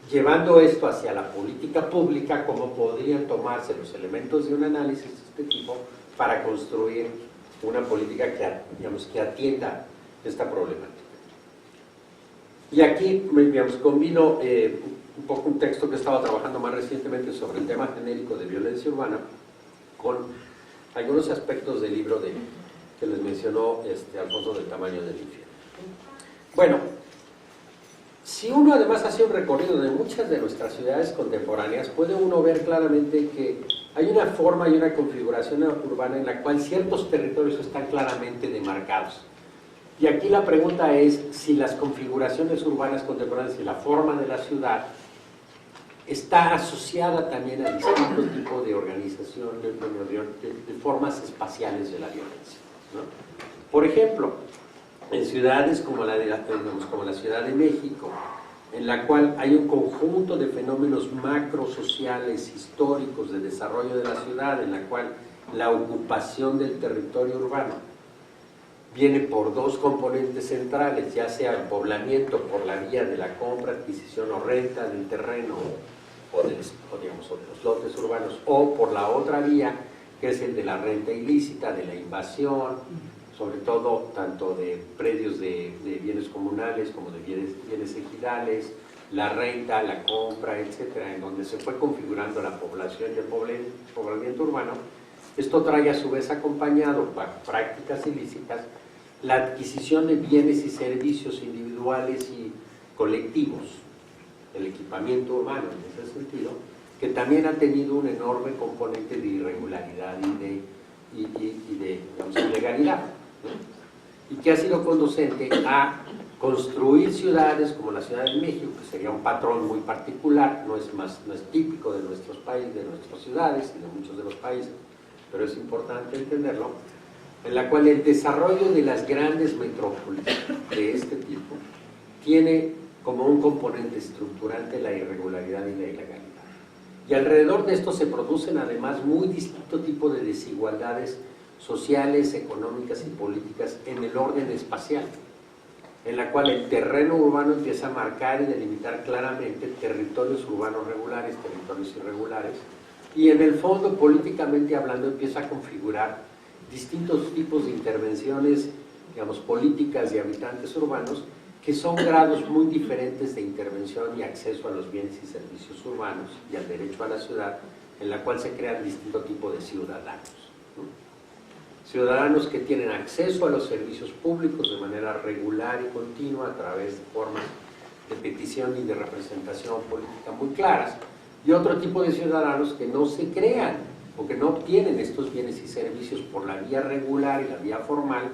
llevando esto hacia la política pública, cómo podrían tomarse los elementos de un análisis de este tipo para construir una política que atienda esta problemática. Y aquí, combino un poco un texto que estaba trabajando más recientemente sobre el tema genérico de violencia urbana con algunos aspectos del libro que les mencionó Alfonso del Tamaño del Infierno. Bueno, si uno además hace un recorrido de muchas de nuestras ciudades contemporáneas, puede uno ver claramente que hay una forma y una configuración urbana en la cual ciertos territorios están claramente demarcados. Y aquí la pregunta es si las configuraciones urbanas contemporáneas y la forma de la ciudad está asociada también a distintos tipos de organización, de formas espaciales de la violencia, ¿no? Por ejemplo, en ciudades como la Ciudad de México, en la cual hay un conjunto de fenómenos macrosociales históricos de desarrollo de la ciudad, en la cual la ocupación del territorio urbano viene por dos componentes centrales, ya sea el poblamiento por la vía de la compra, adquisición o renta del terreno o de los lotes urbanos, o por la otra vía, que es el de la renta ilícita, de la invasión, sobre todo tanto de predios de bienes comunales como de bienes ejidales, la renta, la compra, etcétera, en donde se fue configurando la población y el poblamiento urbano. Esto trae a su vez acompañado por prácticas ilícitas la adquisición de bienes y servicios individuales y colectivos, el equipamiento urbano en ese sentido, que también ha tenido un enorme componente de irregularidad y de digamos, ilegalidad, ¿no? Y que ha sido conducente a construir ciudades como la Ciudad de México, que sería un patrón muy particular, no es típico de nuestros países, de nuestras ciudades y de muchos de los países, pero es importante entenderlo, en la cual el desarrollo de las grandes metrópolis de este tipo tiene como un componente estructurante la irregularidad y la ilegalidad. Y alrededor de esto se producen además muy distinto tipo de desigualdades sociales, económicas y políticas en el orden espacial, en la cual el terreno urbano empieza a marcar y delimitar claramente territorios urbanos regulares, territorios irregulares, y en el fondo, políticamente hablando, empieza a configurar distintos tipos de intervenciones, digamos, políticas y habitantes urbanos, que son grados muy diferentes de intervención y acceso a los bienes y servicios urbanos y al derecho a la ciudad, en la cual se crean distinto tipo de ciudadanos, ¿no? Ciudadanos que tienen acceso a los servicios públicos de manera regular y continua a través de formas de petición y de representación política muy claras, y otro tipo de ciudadanos que no se crean o que no obtienen estos bienes y servicios por la vía regular y la vía formal,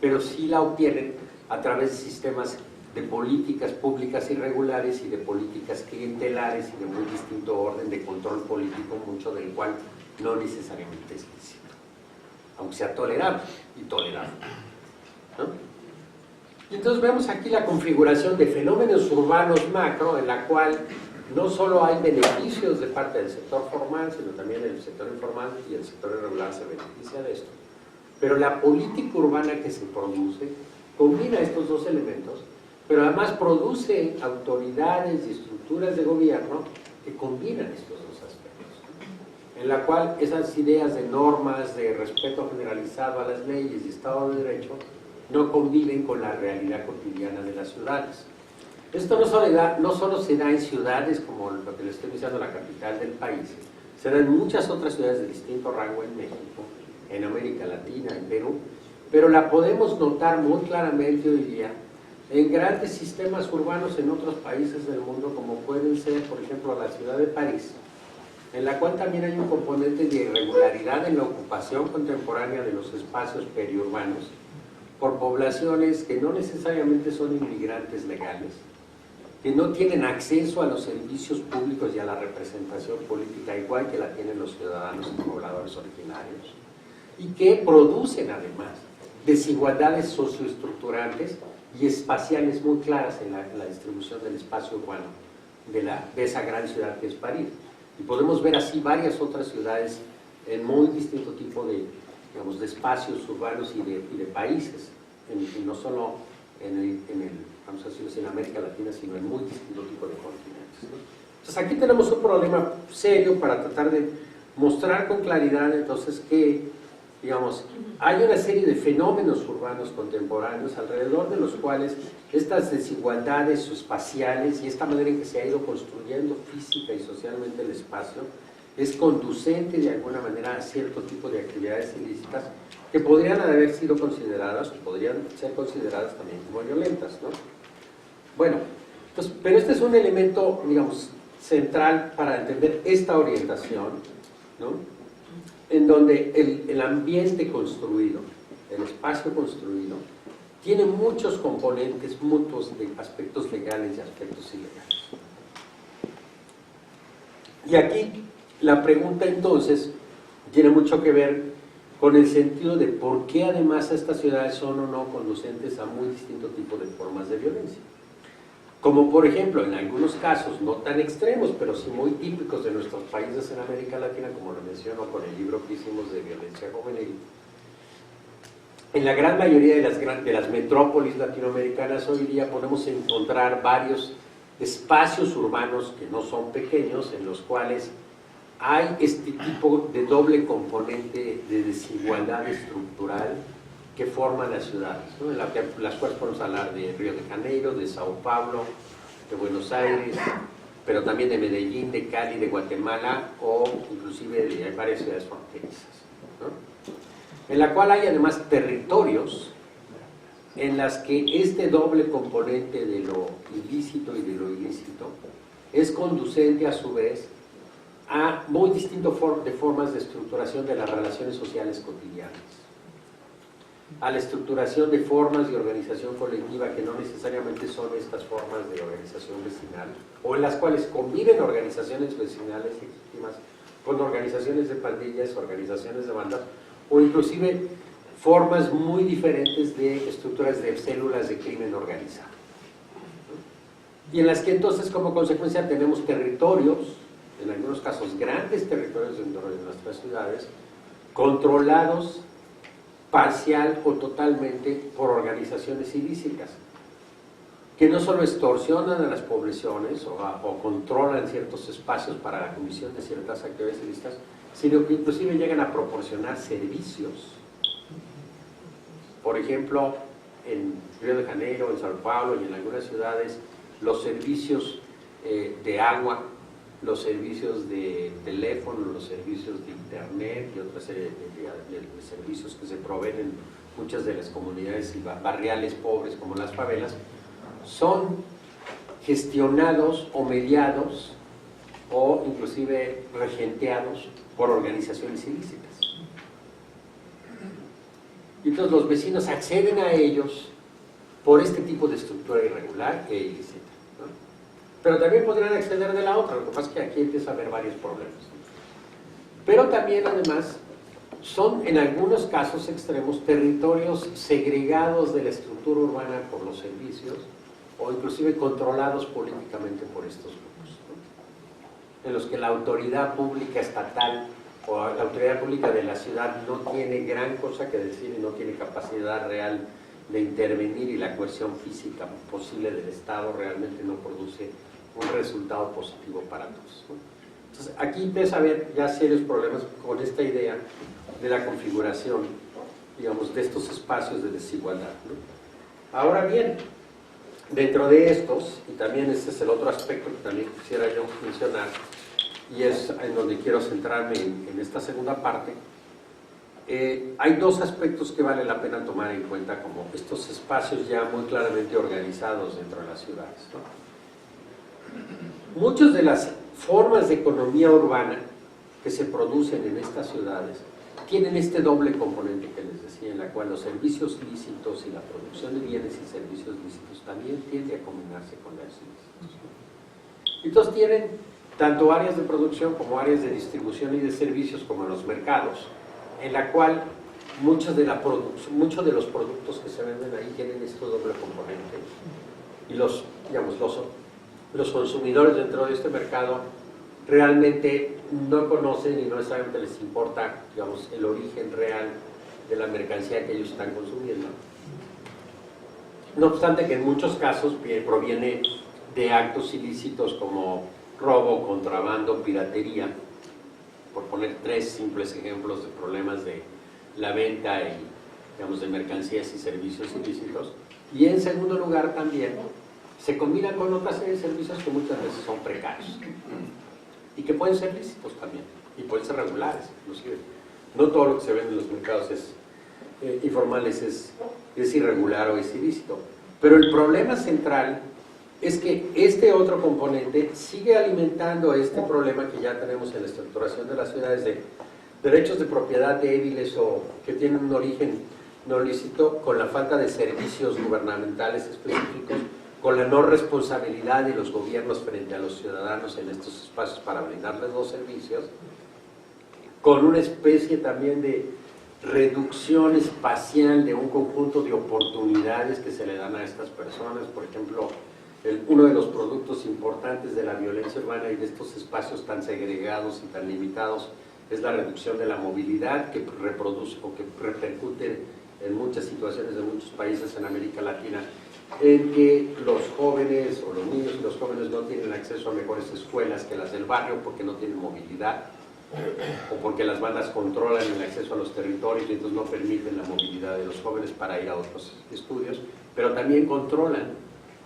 pero sí la obtienen a través de sistemas de políticas públicas irregulares y de políticas clientelares y de muy distinto orden de control político, mucho del cual no necesariamente es lícito, aunque sea tolerable y tolerable, ¿no? Y entonces vemos aquí la configuración de fenómenos urbanos macro, en la cual no solo hay beneficios de parte del sector formal, sino también el sector informal, y el sector irregular se beneficia de esto. Pero la política urbana que se produce combina estos dos elementos, pero además produce autoridades y estructuras de gobierno que combinan estos dos aspectos, en la cual esas ideas de normas, de respeto generalizado a las leyes y Estado de Derecho no conviven con la realidad cotidiana de las ciudades. Esto no solo se da en ciudades como lo que les estoy diciendo, la capital del país, se da en muchas otras ciudades de distinto rango en México, en América Latina, en Perú, pero la podemos notar muy claramente hoy día en grandes sistemas urbanos en otros países del mundo, como pueden ser, por ejemplo, la ciudad de París, en la cual también hay un componente de irregularidad en la ocupación contemporánea de los espacios periurbanos por poblaciones que no necesariamente son inmigrantes legales, que no tienen acceso a los servicios públicos y a la representación política igual que la tienen los ciudadanos y pobladores originarios, y que producen además desigualdades socioestructurantes y espaciales muy claras en la distribución del espacio urbano de esa gran ciudad que es París. Y podemos ver así varias otras ciudades en muy distinto tipo de, digamos, de espacios urbanos y de países, no solo vamos a decirlo así, en América Latina, sino en muy distinto tipo de continentes, ¿no? Entonces aquí tenemos un problema serio para tratar de mostrar con claridad entonces que, digamos, hay una serie de fenómenos urbanos contemporáneos alrededor de los cuales estas desigualdades espaciales y esta manera en que se ha ido construyendo física y socialmente el espacio es conducente de alguna manera a cierto tipo de actividades ilícitas que podrían haber sido consideradas o podrían ser consideradas también como violentas, ¿no? Bueno, pues, pero este es un elemento, digamos, central para entender esta orientación, ¿no? En donde el ambiente construido, el espacio construido, tiene muchos componentes mutuos de aspectos legales y aspectos ilegales. Y aquí la pregunta entonces tiene mucho que ver con el sentido de por qué además estas ciudades son o no conducentes a muy distinto tipo de formas de violencia. Como por ejemplo, en algunos casos, no tan extremos, pero sí muy típicos de nuestros países en América Latina, como lo menciono con el libro que hicimos de violencia juvenil. En la gran mayoría de las metrópolis latinoamericanas hoy día podemos encontrar varios espacios urbanos que no son pequeños, en los cuales hay este tipo de doble componente de desigualdad estructural que forman las ciudades, ¿no? En las cuales podemos hablar de Río de Janeiro, de Sao Paulo, de Buenos Aires, pero también de Medellín, de Cali, de Guatemala o inclusive de varias ciudades fronterizas, ¿no? En la cual hay además territorios en las que este doble componente de lo ilícito y de lo ilícito es conducente a su vez a muy distintas formas de estructuración de las relaciones sociales cotidianas, a la estructuración de formas de organización colectiva que no necesariamente son estas formas de organización vecinal, o en las cuales conviven organizaciones vecinales legítimas con organizaciones de pandillas, organizaciones de bandas, o inclusive formas muy diferentes de estructuras de células de crimen organizado. Y en las que entonces como consecuencia tenemos territorios, en algunos casos grandes territorios dentro de nuestras ciudades, controlados parcial o totalmente por organizaciones ilícitas, que no solo extorsionan a las poblaciones o controlan ciertos espacios para la comisión de ciertas actividades ilícitas, sino que inclusive llegan a proporcionar servicios. Por ejemplo, en Río de Janeiro, en Sao Paulo y en algunas ciudades, los servicios de agua, los servicios de teléfono, los servicios de internet y otra serie de servicios que se proveen en muchas de las comunidades barriales pobres como las favelas, son gestionados o mediados o inclusive regenteados por organizaciones ilícitas. Y entonces los vecinos acceden a ellos por este tipo de estructura irregular e ilícita, ¿no? Pero también podrían acceder de la otra, lo que pasa es que aquí empieza a haber varios problemas. Pero también además son en algunos casos extremos territorios segregados de la estructura urbana por los servicios o inclusive controlados políticamente por estos grupos, ¿no? En los que la autoridad pública estatal o la autoridad pública de la ciudad no tiene gran cosa que decir y no tiene capacidad real de intervenir, y la cohesión física posible del Estado realmente no produce un resultado positivo para todos, ¿no? Entonces aquí empieza a haber ya serios problemas con esta idea de la configuración, digamos, de estos espacios de desigualdad, ¿no? Ahora bien, dentro de estos, y también este es el otro aspecto que también quisiera yo mencionar, y es en donde quiero centrarme en esta segunda parte, hay dos aspectos que vale la pena tomar en cuenta como estos espacios ya muy claramente organizados dentro de las ciudades, ¿no? Muchas de las formas de economía urbana que se producen en estas ciudades tienen este doble componente que les decía, en la cual los servicios lícitos y la producción de bienes y servicios lícitos también tiende a combinarse con los ilícitos, ¿no? Entonces tienen tanto áreas de producción como áreas de distribución y de servicios como los mercados, en la cual muchos de los productos que se venden ahí tienen este doble componente, y los consumidores dentro de este mercado realmente no conocen y no necesariamente les importa, digamos, el origen real de la mercancía que ellos están consumiendo. No obstante que en muchos casos proviene de actos ilícitos como robo, contrabando, piratería, por poner tres simples ejemplos de problemas de la venta y, digamos, de mercancías y servicios ilícitos. Y en segundo lugar también se combinan con otra serie de servicios que muchas veces son precarios y que pueden ser lícitos también y pueden ser regulares inclusive. No todo lo que se vende en los mercados informales es irregular o es ilícito, pero el problema central es que este otro componente sigue alimentando este problema que ya tenemos en la estructuración de las ciudades de derechos de propiedad débiles o que tienen un origen no lícito, con la falta de servicios gubernamentales específicos, con la no responsabilidad de los gobiernos frente a los ciudadanos en estos espacios para brindarles los servicios, con una especie también de reducción espacial de un conjunto de oportunidades que se le dan a estas personas. Por ejemplo, uno de los productos importantes de la violencia urbana y de estos espacios tan segregados y tan limitados es la reducción de la movilidad, que reproduce o que repercute en muchas situaciones de muchos países en América Latina, en que los jóvenes o los niños y los jóvenes no tienen acceso a mejores escuelas que las del barrio porque no tienen movilidad, o porque las bandas controlan el acceso a los territorios y entonces no permiten la movilidad de los jóvenes para ir a otros estudios, pero también controlan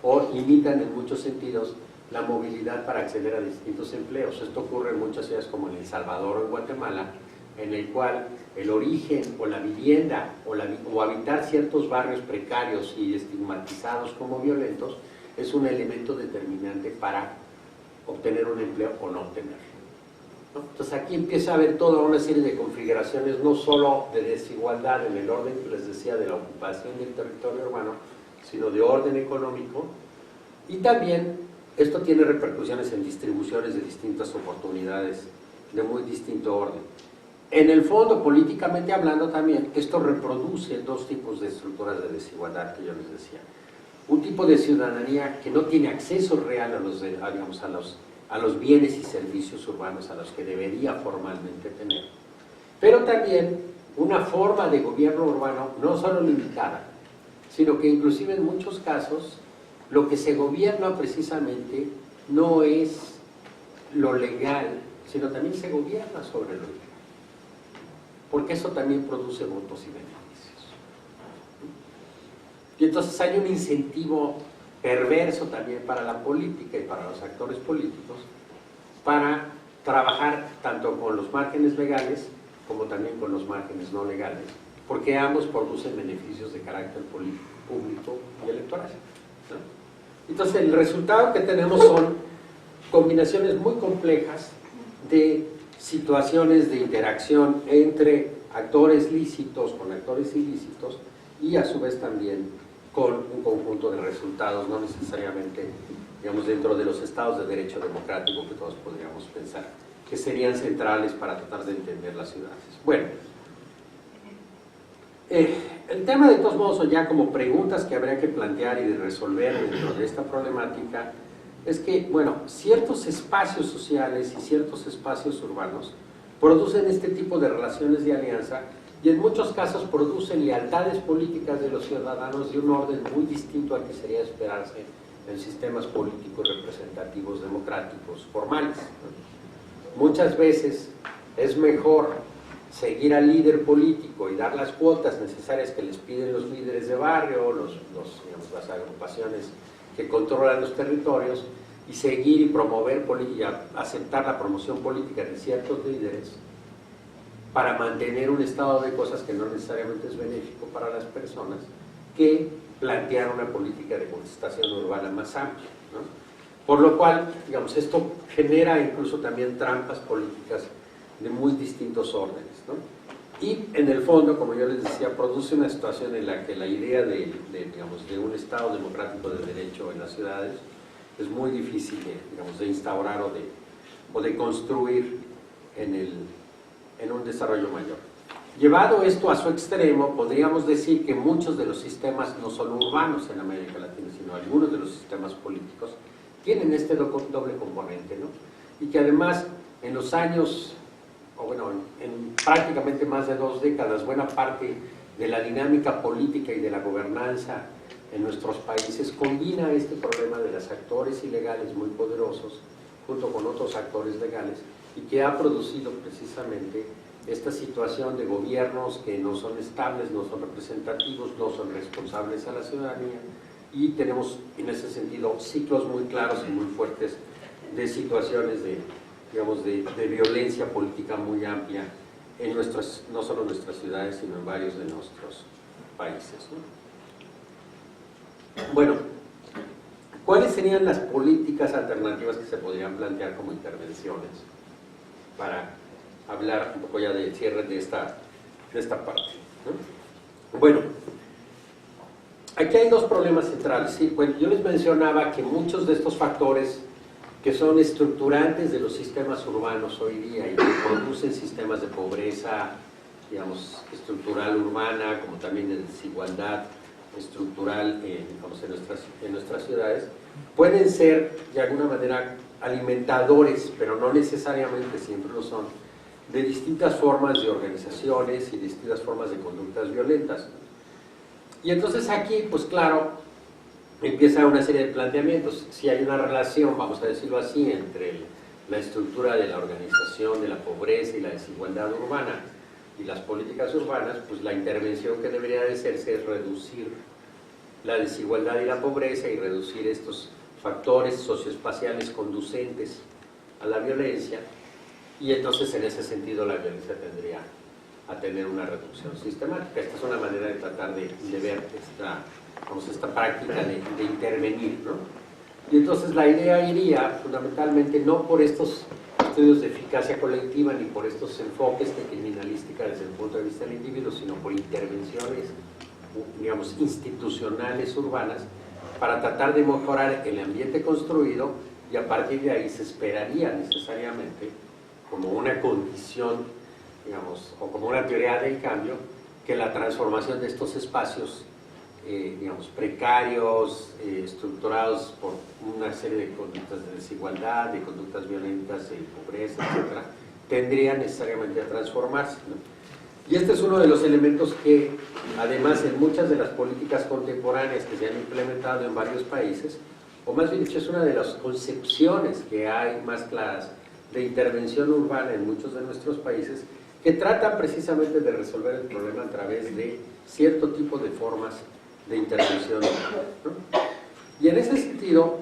o limitan en muchos sentidos la movilidad para acceder a distintos empleos. Esto ocurre en muchas ciudades como en El Salvador o en Guatemala, en el cual el origen o la vivienda o habitar ciertos barrios precarios y estigmatizados como violentos es un elemento determinante para obtener un empleo o no obtenerlo, ¿no? Entonces aquí empieza a haber toda una serie de configuraciones, no solo de desigualdad en el orden que les decía de la ocupación del territorio urbano, sino de orden económico, y también esto tiene repercusiones en distribuciones de distintas oportunidades de muy distinto orden. En el fondo, políticamente hablando también, esto reproduce dos tipos de estructuras de desigualdad que yo les decía. Un tipo de ciudadanía que no tiene acceso real a los bienes y servicios urbanos a los que debería formalmente tener. Pero también una forma de gobierno urbano no solo limitada, sino que inclusive en muchos casos lo que se gobierna precisamente no es lo legal, sino también se gobierna sobre lo legal. Porque eso también produce votos y beneficios. Y entonces hay un incentivo perverso también para la política y para los actores políticos para trabajar tanto con los márgenes legales como también con los márgenes no legales, porque ambos producen beneficios de carácter político, público y electoral, ¿no? Entonces el resultado que tenemos son combinaciones muy complejas de situaciones de interacción entre actores lícitos con actores ilícitos y a su vez también con un conjunto de resultados, no necesariamente, digamos, dentro de los estados de derecho democrático que todos podríamos pensar, que serían centrales para tratar de entender las ciudades. Bueno, el tema de todos modos, o ya como preguntas que habría que plantear y de resolver dentro de esta problemática, es que, bueno, ciertos espacios sociales y ciertos espacios urbanos producen este tipo de relaciones de alianza y en muchos casos producen lealtades políticas de los ciudadanos de un orden muy distinto al que sería esperarse en sistemas políticos representativos democráticos formales, ¿no? Muchas veces es mejor seguir al líder político y dar las cuotas necesarias que les piden los líderes de barrio, digamos, las agrupaciones que controlan los territorios, y seguir y promover y aceptar la promoción política de ciertos líderes para mantener un estado de cosas que no necesariamente es benéfico para las personas, que plantear una política de contestación urbana más amplia, ¿no? Por lo cual, digamos, esto genera incluso también trampas políticas de muy distintos órdenes, ¿no? Y en el fondo, como yo les decía, produce una situación en la que la idea digamos, de un Estado democrático de derecho en las ciudades es muy difícil de instaurar o de construir en un desarrollo mayor. Llevado esto a su extremo, podríamos decir que muchos de los sistemas, no solo urbanos en América Latina, sino algunos de los sistemas políticos, tienen este doble componente, ¿no? Y que además en los años, o bueno, en prácticamente más de 2 décadas, buena parte de la dinámica política y de la gobernanza en nuestros países combina este problema de los actores ilegales muy poderosos junto con otros actores legales y que ha producido precisamente esta situación de gobiernos que no son estables, no son representativos, no son responsables a la ciudadanía, y tenemos en ese sentido ciclos muy claros y muy fuertes de situaciones digamos, de violencia política muy amplia en no solo en nuestras ciudades, sino en varios de nuestros países, ¿no? Bueno, ¿cuáles serían las políticas alternativas que se podrían plantear como intervenciones para hablar un poco ya del cierre de esta parte, ¿no? Bueno, aquí hay 2 problemas centrales, ¿sí? Bueno, yo les mencionaba que muchos de estos factores que son estructurantes de los sistemas urbanos hoy día y que producen sistemas de pobreza, digamos, estructural urbana, como también de desigualdad estructural digamos, en nuestras ciudades, pueden ser de alguna manera alimentadores, pero no necesariamente siempre lo son, de distintas formas de organizaciones y distintas formas de conductas violentas. Y entonces aquí, pues claro, empieza una serie de planteamientos. Si hay una relación, vamos a decirlo así, entre la estructura de la organización de la pobreza y la desigualdad urbana y las políticas urbanas, pues la intervención que debería de hacerse es reducir la desigualdad y la pobreza y reducir estos factores socioespaciales conducentes a la violencia, y entonces en ese sentido la violencia tendría a tener una reducción sistemática. Esta es una manera de tratar de ver esta práctica de intervenir, ¿no? Y entonces la idea iría fundamentalmente no por estos estudios de eficacia colectiva ni por estos enfoques de criminalística desde el punto de vista del individuo, sino por intervenciones, digamos, institucionales urbanas para tratar de mejorar el ambiente construido, y a partir de ahí se esperaría necesariamente como una condición, digamos, o como una teoría del cambio, que la transformación de estos espacios digamos, precarios, estructurados por una serie de conductas de desigualdad, de conductas violentas, de pobreza, etcétera, tendría necesariamente a transformarse, ¿no? Y este es uno de los elementos que, además, en muchas de las políticas contemporáneas que se han implementado en varios países, o más bien dicho, es una de las concepciones que hay más claras de intervención urbana en muchos de nuestros países, que tratan precisamente de resolver el problema a través de cierto tipo de formas de intervención, ¿no? Y en ese sentido,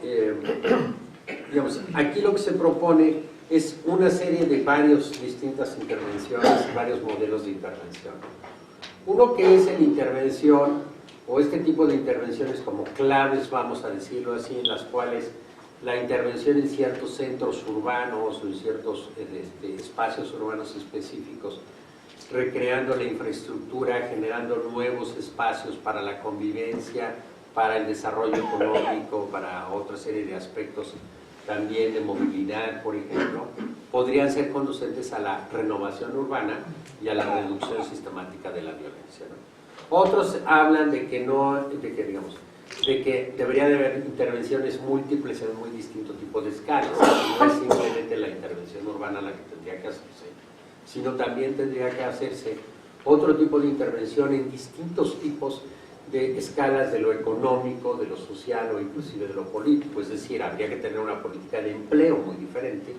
digamos, aquí lo que se propone es una serie de varias distintas intervenciones, varios modelos de intervención. Uno que es la intervención, o este tipo de intervenciones como claves, vamos a decirlo así, en las cuales la intervención en ciertos centros urbanos o en ciertos espacios urbanos específicos, recreando la infraestructura, generando nuevos espacios para la convivencia, para el desarrollo económico, para otra serie de aspectos también de movilidad, por ejemplo, podrían ser conducentes a la renovación urbana y a la reducción sistemática de la violencia, ¿no? Otros hablan de que debería de haber intervenciones múltiples en muy distinto tipo de escalas, no es simplemente la intervención urbana la que tendría que hacerse, sino también tendría que hacerse otro tipo de intervención en distintos tipos de escalas de lo económico, de lo social o inclusive de lo político. Es decir, habría que tener una política de empleo muy diferente,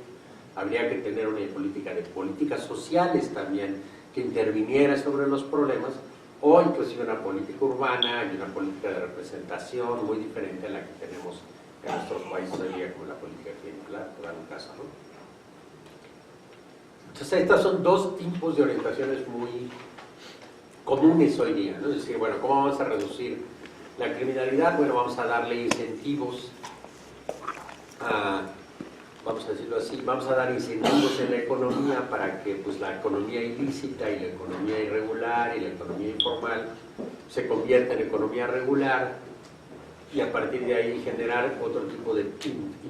habría que tener una política de políticas sociales también que interviniera sobre los problemas, o inclusive una política urbana y una política de representación muy diferente a la que tenemos en nuestros países hoy día, como la política clientelar, por dar un caso, ¿no? Entonces, estas son dos tipos de orientaciones muy comunes hoy día, ¿no? Es decir, bueno, ¿cómo vamos a reducir la criminalidad? Bueno, vamos a darle incentivos vamos a decirlo así, vamos a dar incentivos en la economía para que pues, la economía ilícita y la economía irregular y la economía informal se convierta en economía regular, y a partir de ahí generar otro tipo de,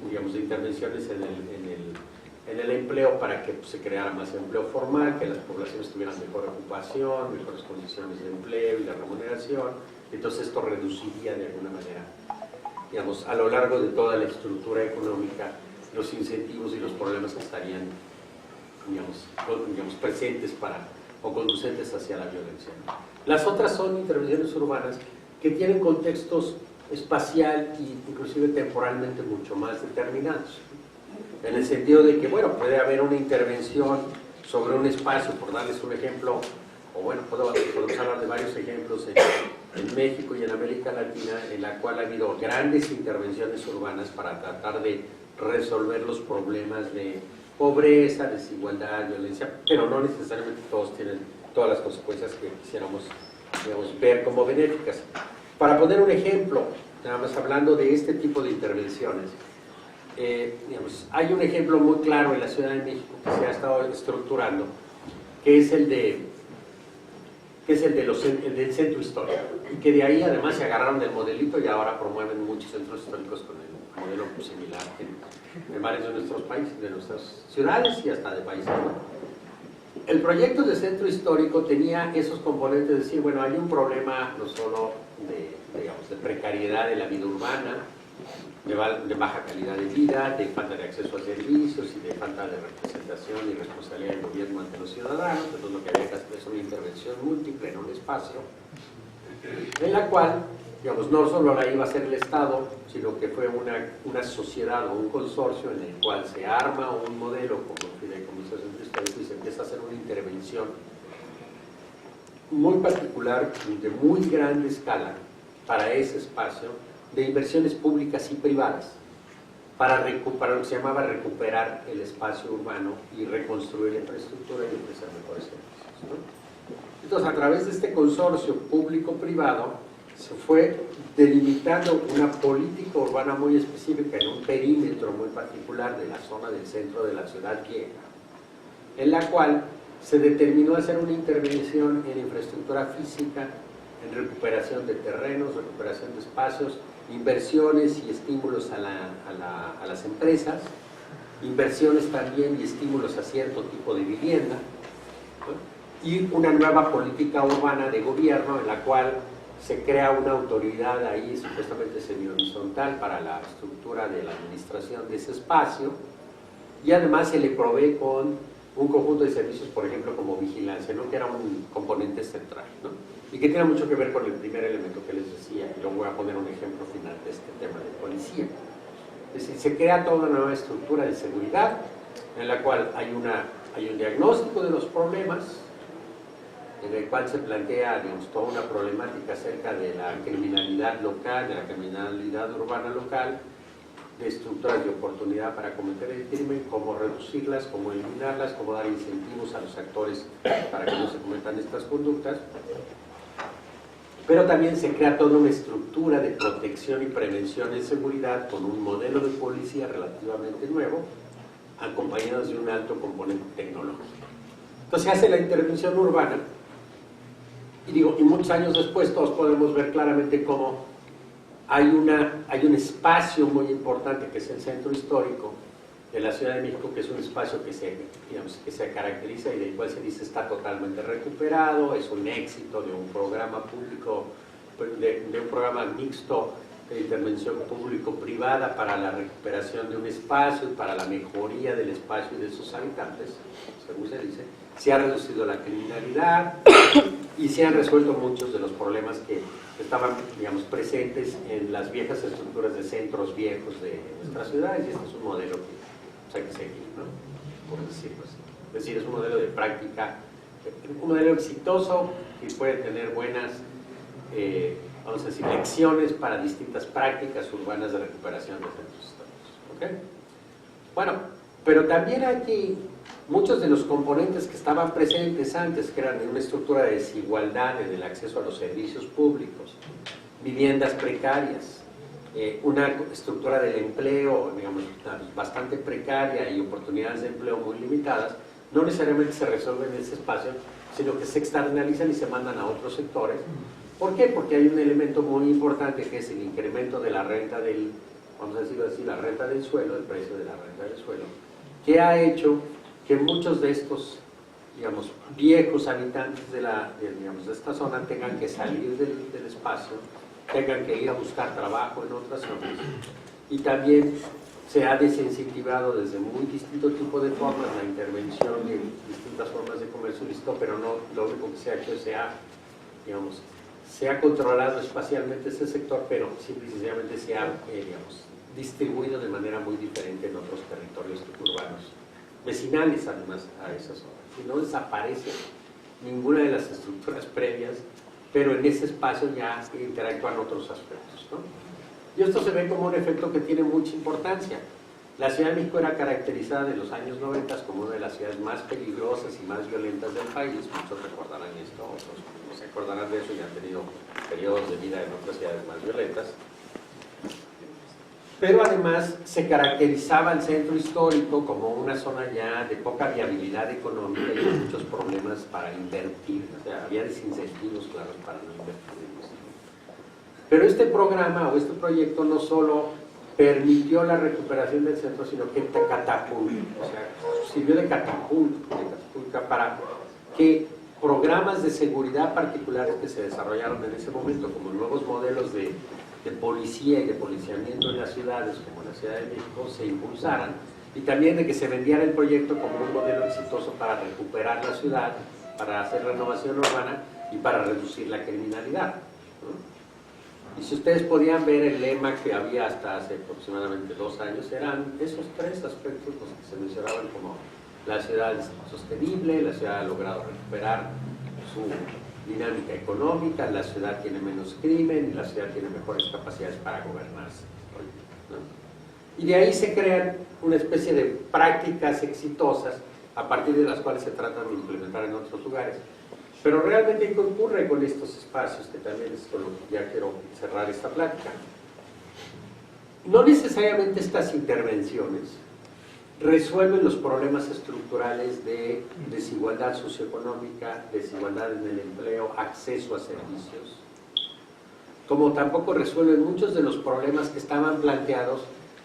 digamos, de intervenciones en el empleo para que pues, se creara más empleo formal, que las poblaciones tuvieran mejor ocupación, mejores condiciones de empleo y de remuneración. Entonces esto reduciría de alguna manera, digamos, a lo largo de toda la estructura económica, los incentivos y los problemas que estarían, digamos, presentes o conducentes hacia la violencia. Las otras son intervenciones urbanas que tienen contextos espacial e inclusive temporalmente mucho más determinados, en el sentido de que, bueno, puede haber una intervención sobre un espacio, por darles un ejemplo, o bueno, podemos hablar de varios ejemplos en México y en América Latina, en la cual ha habido grandes intervenciones urbanas para tratar de resolver los problemas de pobreza, desigualdad, violencia, pero no necesariamente todos tienen todas las consecuencias que quisiéramos, digamos, ver como benéficas. Para poner un ejemplo, nada más hablando de este tipo de intervenciones, digamos, hay un ejemplo muy claro en la Ciudad de México que se ha estado estructurando, que es el del centro histórico, y que de ahí además se agarraron del modelito y ahora promueven muchos centros históricos con el modelo similar en varios de nuestros países, de nuestras ciudades y hasta de países, ¿no? El proyecto de centro histórico tenía esos componentes de decir, bueno, hay un problema no solo de precariedad de la vida urbana, de baja calidad de vida, de falta de acceso a servicios y de falta de representación y responsabilidad del gobierno ante los ciudadanos. Entonces lo que había que hacer es una intervención múltiple en un espacio en la cual digamos, no solo la iba a hacer el Estado, sino que fue una sociedad o un consorcio en el cual se arma un modelo como fideicomiso de centro histórico y se empieza a hacer una intervención muy particular, de muy grande escala, para ese espacio, de inversiones públicas y privadas, para recuperar lo que se llamaba recuperar el espacio urbano y reconstruir la infraestructura y ofrecer mejores servicios, ¿no? Entonces, a través de este consorcio público-privado, se fue delimitando una política urbana muy específica en un perímetro muy particular de la zona del centro de la ciudad vieja, en la cual se determinó hacer una intervención en infraestructura física, en recuperación de terrenos, recuperación de espacios, inversiones y estímulos a las empresas, inversiones también y estímulos a cierto tipo de vivienda, ¿no? Y una nueva política urbana de gobierno en la cual se crea una autoridad ahí supuestamente semi-horizontal para la estructura de la administración de ese espacio, y además se le provee con un conjunto de servicios, por ejemplo, como vigilancia, ¿no? Que era un componente central, ¿no? Y que tiene mucho que ver con el primer elemento que les decía, y luego voy a poner un ejemplo final de este tema de policía. Es decir, se crea toda una nueva estructura de seguridad en la cual hay un diagnóstico de los problemas, en el cual se plantea, digamos, toda una problemática acerca de la criminalidad local, de la criminalidad urbana local, de estructuras de oportunidad para cometer el crimen, cómo reducirlas, cómo eliminarlas, cómo dar incentivos a los actores para que no se cometan estas conductas. Pero también se crea toda una estructura de protección y prevención en seguridad con un modelo de policía relativamente nuevo, acompañados de un alto componente tecnológico. Entonces se hace la intervención urbana, y muchos años después todos podemos ver claramente cómo hay un espacio muy importante que es el centro histórico de la Ciudad de México, que es un espacio que se caracteriza y del cual se dice está totalmente recuperado, es un éxito de un programa público, de un programa mixto de intervención público-privada para la recuperación de un espacio y para la mejoría del espacio y de sus habitantes, según se dice. Se ha reducido la criminalidad y se han resuelto muchos de los problemas que estaban, digamos, presentes en las viejas estructuras de centros viejos de nuestras ciudades, y este es un modelo que hay que seguir, ¿no? Por decirlo así. Es decir, es un modelo de práctica, un modelo exitoso que puede tener buenas, vamos a decir, lecciones para distintas prácticas urbanas de recuperación de centros históricos. ¿Okay? Bueno, pero también aquí muchos de los componentes que estaban presentes antes, que eran una estructura de desigualdad en el acceso a los servicios públicos, viviendas precarias, una estructura del empleo, digamos, bastante precaria y oportunidades de empleo muy limitadas, no necesariamente se resuelven en ese espacio, sino que se externalizan y se mandan a otros sectores. ¿Por qué? Porque hay un elemento muy importante que es el incremento de la renta del, vamos a decirlo así, la renta del suelo, el precio de la renta del suelo, que ha hecho que muchos de estos, digamos, viejos habitantes de esta zona tengan que salir del espacio, tengan que ir a buscar trabajo en otras zonas, y también se ha desincentivado desde muy distinto tipo de formas la intervención de distintas formas de comercio ilícito, pero no, lo único que se ha hecho es se ha controlado espacialmente ese sector, pero simple y sencillamente se ha distribuido de manera muy diferente en otros territorios urbanos vecinales, además, a esa zona. Y no desaparece ninguna de las estructuras previas, pero en ese espacio ya interactúan otros aspectos, ¿no? Y esto se ve como un efecto que tiene mucha importancia. La Ciudad de México era caracterizada en los años 90 como una de las ciudades más peligrosas y más violentas del país. Muchos recordarán esto, otros no se acordarán de eso y han tenido periodos de vida en otras ciudades más violentas. Pero además se caracterizaba el centro histórico como una zona ya de poca viabilidad económica y con muchos problemas para invertir. O sea, había desincentivos claros para no invertir en esto. Pero este programa o este proyecto no solo permitió la recuperación del centro, sino que catapultó, o sea, sirvió de catapulta para que programas de seguridad particulares que se desarrollaron en ese momento, como nuevos modelos de policía y de policiamiento en las ciudades, como la Ciudad de México, se impulsaran, y también de que se vendiera el proyecto como un modelo exitoso para recuperar la ciudad, para hacer renovación urbana y para reducir la criminalidad, ¿no? Y si ustedes podían ver el lema que había hasta hace aproximadamente 2 años, eran esos 3 aspectos los que se mencionaban como la ciudad es sostenible, la ciudad ha logrado recuperar su dinámica económica, la ciudad tiene menos crimen y la ciudad tiene mejores capacidades para gobernarse, ¿no? Y de ahí se crean una especie de prácticas exitosas a partir de las cuales se tratan de implementar en otros lugares. Pero realmente, ¿qué ocurre con estos espacios? Que también es con lo que ya quiero cerrar esta plática. No necesariamente estas intervenciones resuelven los problemas estructurales de desigualdad socioeconómica, desigualdad en el empleo, acceso a servicios, como tampoco resuelven muchos de los problemas que estaban planteados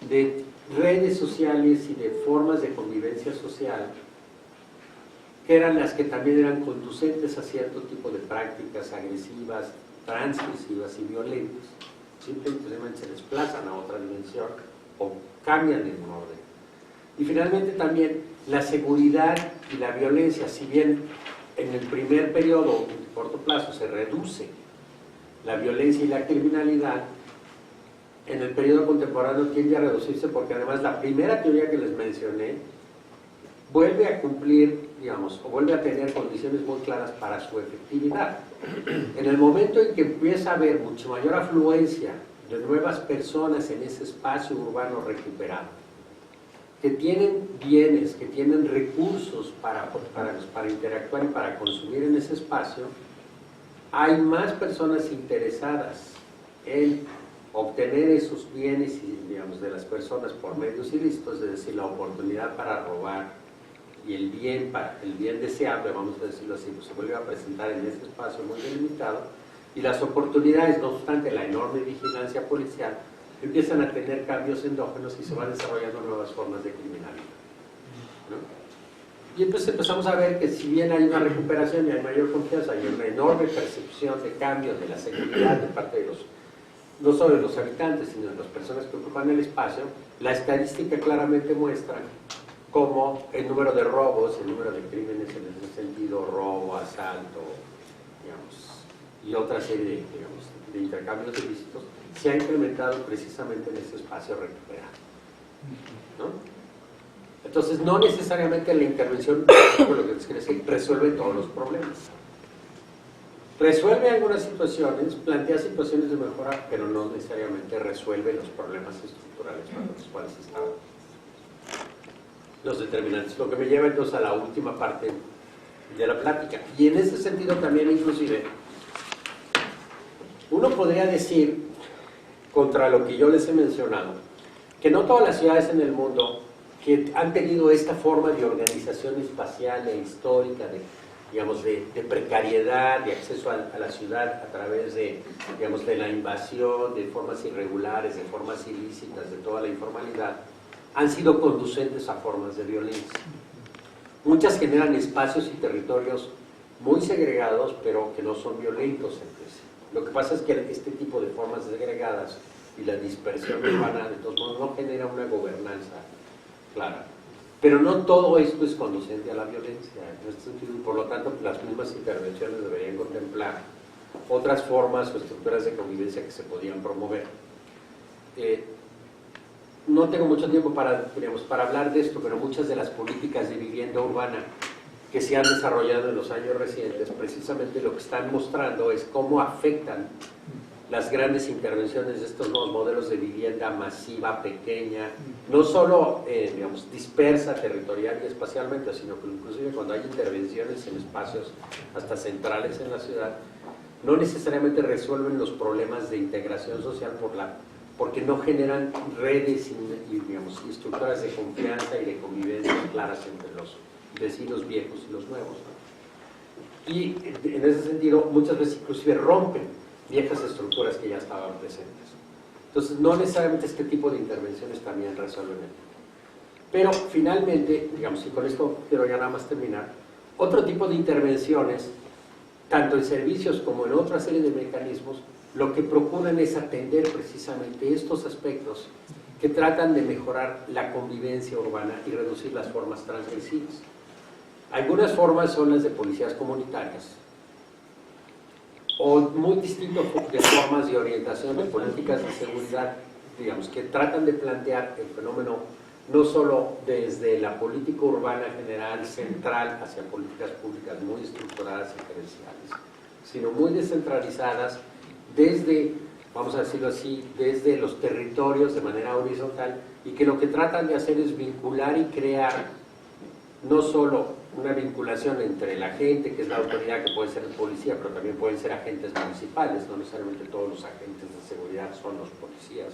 de redes sociales y de formas de convivencia social, que eran las que también eran conducentes a cierto tipo de prácticas agresivas, transgresivas y violentas. Simplemente se desplazan a otra dimensión o cambian en un orden. Y finalmente también la seguridad y la violencia, si bien en el primer periodo, en corto plazo, se reduce la violencia y la criminalidad, en el periodo contemporáneo tiende a reducirse porque además la primera teoría que les mencioné vuelve a cumplir, digamos, o vuelve a tener condiciones muy claras para su efectividad. En el momento en que empieza a haber mucho mayor afluencia de nuevas personas en ese espacio urbano recuperado, que tienen bienes, que tienen recursos para interactuar y para consumir en ese espacio, hay más personas interesadas en obtener esos bienes y, digamos, de las personas por medios ilícitos, es decir, la oportunidad para robar y el bien deseable, vamos a decirlo así, pues se vuelve a presentar en ese espacio muy delimitado, y las oportunidades, no obstante la enorme vigilancia policial, empiezan a tener cambios endógenos y se van desarrollando nuevas formas de criminalidad, ¿no? Y entonces empezamos a ver que si bien hay una recuperación y hay mayor confianza, hay una enorme percepción de cambio de la seguridad de parte de no solo de los habitantes, sino de las personas que ocupan el espacio, la estadística claramente muestra cómo el número de robos, el número de crímenes en ese sentido, robo, asalto, digamos, y otra serie de intercambios ilícitos, se ha incrementado precisamente en ese espacio recuperado, ¿no? Entonces, no necesariamente la intervención, por lo que les quiero decir, resuelve todos los problemas. Resuelve algunas situaciones, plantea situaciones de mejora, pero no necesariamente resuelve los problemas estructurales para los cuales estaban los determinantes. Lo que me lleva entonces a la última parte de la plática. Y en ese sentido también, inclusive, uno podría decir, contra lo que yo les he mencionado, que no todas las ciudades en el mundo que han tenido esta forma de organización espacial e histórica, de precariedad, de acceso a la ciudad a través de la invasión, de formas irregulares, de formas ilícitas, de toda la informalidad, han sido conducentes a formas de violencia. Muchas generan espacios y territorios muy segregados, pero que no son violentos entre sí. Lo que pasa es que este tipo de formas segregadas y la dispersión urbana, de todos modos, no genera una gobernanza clara. Pero no todo esto es conducente a la violencia. En este sentido, por lo tanto, las mismas intervenciones deberían contemplar otras formas o estructuras de convivencia que se podían promover. No tengo mucho tiempo para hablar de esto, pero muchas de las políticas de vivienda urbana que se han desarrollado en los años recientes, precisamente lo que están mostrando es cómo afectan las grandes intervenciones de estos nuevos modelos de vivienda masiva, pequeña, no solo dispersa territorial y espacialmente, sino que inclusive cuando hay intervenciones en espacios hasta centrales en la ciudad, no necesariamente resuelven los problemas de integración social porque no generan redes y estructuras de confianza y de convivencia claras entre los vecinos viejos y los nuevos, ¿no? Y en ese sentido muchas veces inclusive rompen viejas estructuras que ya estaban presentes. Entonces no necesariamente este tipo de intervenciones también resuelven el tema. Pero finalmente, y con esto quiero ya nada más terminar, otro tipo de intervenciones, tanto en servicios como en otra serie de mecanismos, lo que procuran es atender precisamente estos aspectos que tratan de mejorar la convivencia urbana y reducir las formas transgresivas. Algunas formas son las de policías comunitarias, o muy distintos de formas de orientación de políticas de seguridad, digamos, que tratan de plantear el fenómeno no solo desde la política urbana general, central, hacia políticas públicas muy estructuradas y gerenciales, sino muy descentralizadas desde, vamos a decirlo así, desde los territorios de manera horizontal, y que lo que tratan de hacer es vincular y crear no solo una vinculación entre la gente, que es la autoridad, que puede ser el policía, pero también pueden ser agentes municipales, no necesariamente todos los agentes de seguridad son los policías,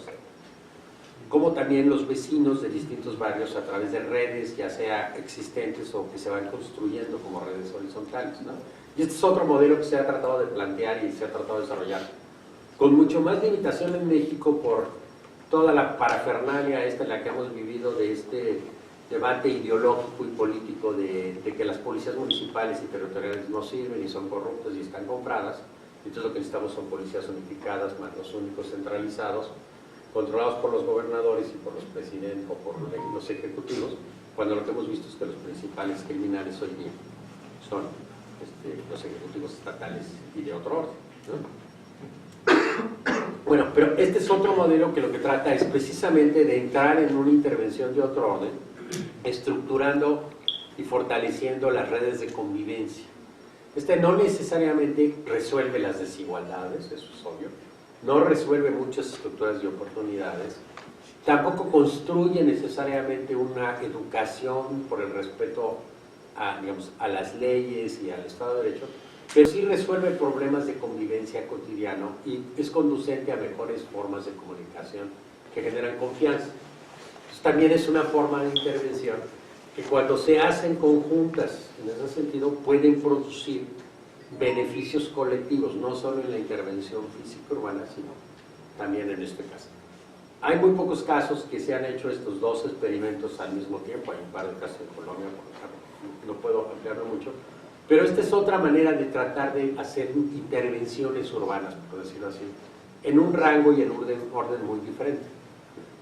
como también los vecinos de distintos barrios a través de redes, ya sea existentes o que se van construyendo como redes horizontales, ¿no? Y este es otro modelo que se ha tratado de plantear y se ha tratado de desarrollar, con mucho más limitación en México por toda la parafernalia esta en la que hemos vivido de este debate ideológico y político de que las policías municipales y territoriales no sirven y son corruptas y están compradas. Entonces lo que necesitamos son policías unificadas, mandos únicos centralizados, controlados por los gobernadores y por los presidentes o por los ejecutivos, cuando lo que hemos visto es que los principales criminales hoy día son los ejecutivos estatales y de otro orden, ¿no? Bueno, pero este es otro modelo que lo que trata es precisamente de entrar en una intervención de otro orden, estructurando y fortaleciendo las redes de convivencia. No necesariamente resuelve las desigualdades, eso es obvio, no resuelve muchas estructuras de oportunidades, tampoco construye necesariamente una educación por el respeto a, digamos, a las leyes y al Estado de Derecho, pero sí resuelve problemas de convivencia cotidiano y es conducente a mejores formas de comunicación que generan confianza. Entonces, también es una forma de intervención que cuando se hacen conjuntas, en ese sentido, pueden producir beneficios colectivos, no solo en la intervención física urbana, sino también en este caso. Hay muy pocos casos que se han hecho estos dos experimentos al mismo tiempo, hay un par de casos en Colombia, por ejemplo, no puedo ampliarlo mucho, pero esta es otra manera de tratar de hacer intervenciones urbanas, por decirlo así, en un rango y en un orden muy diferente.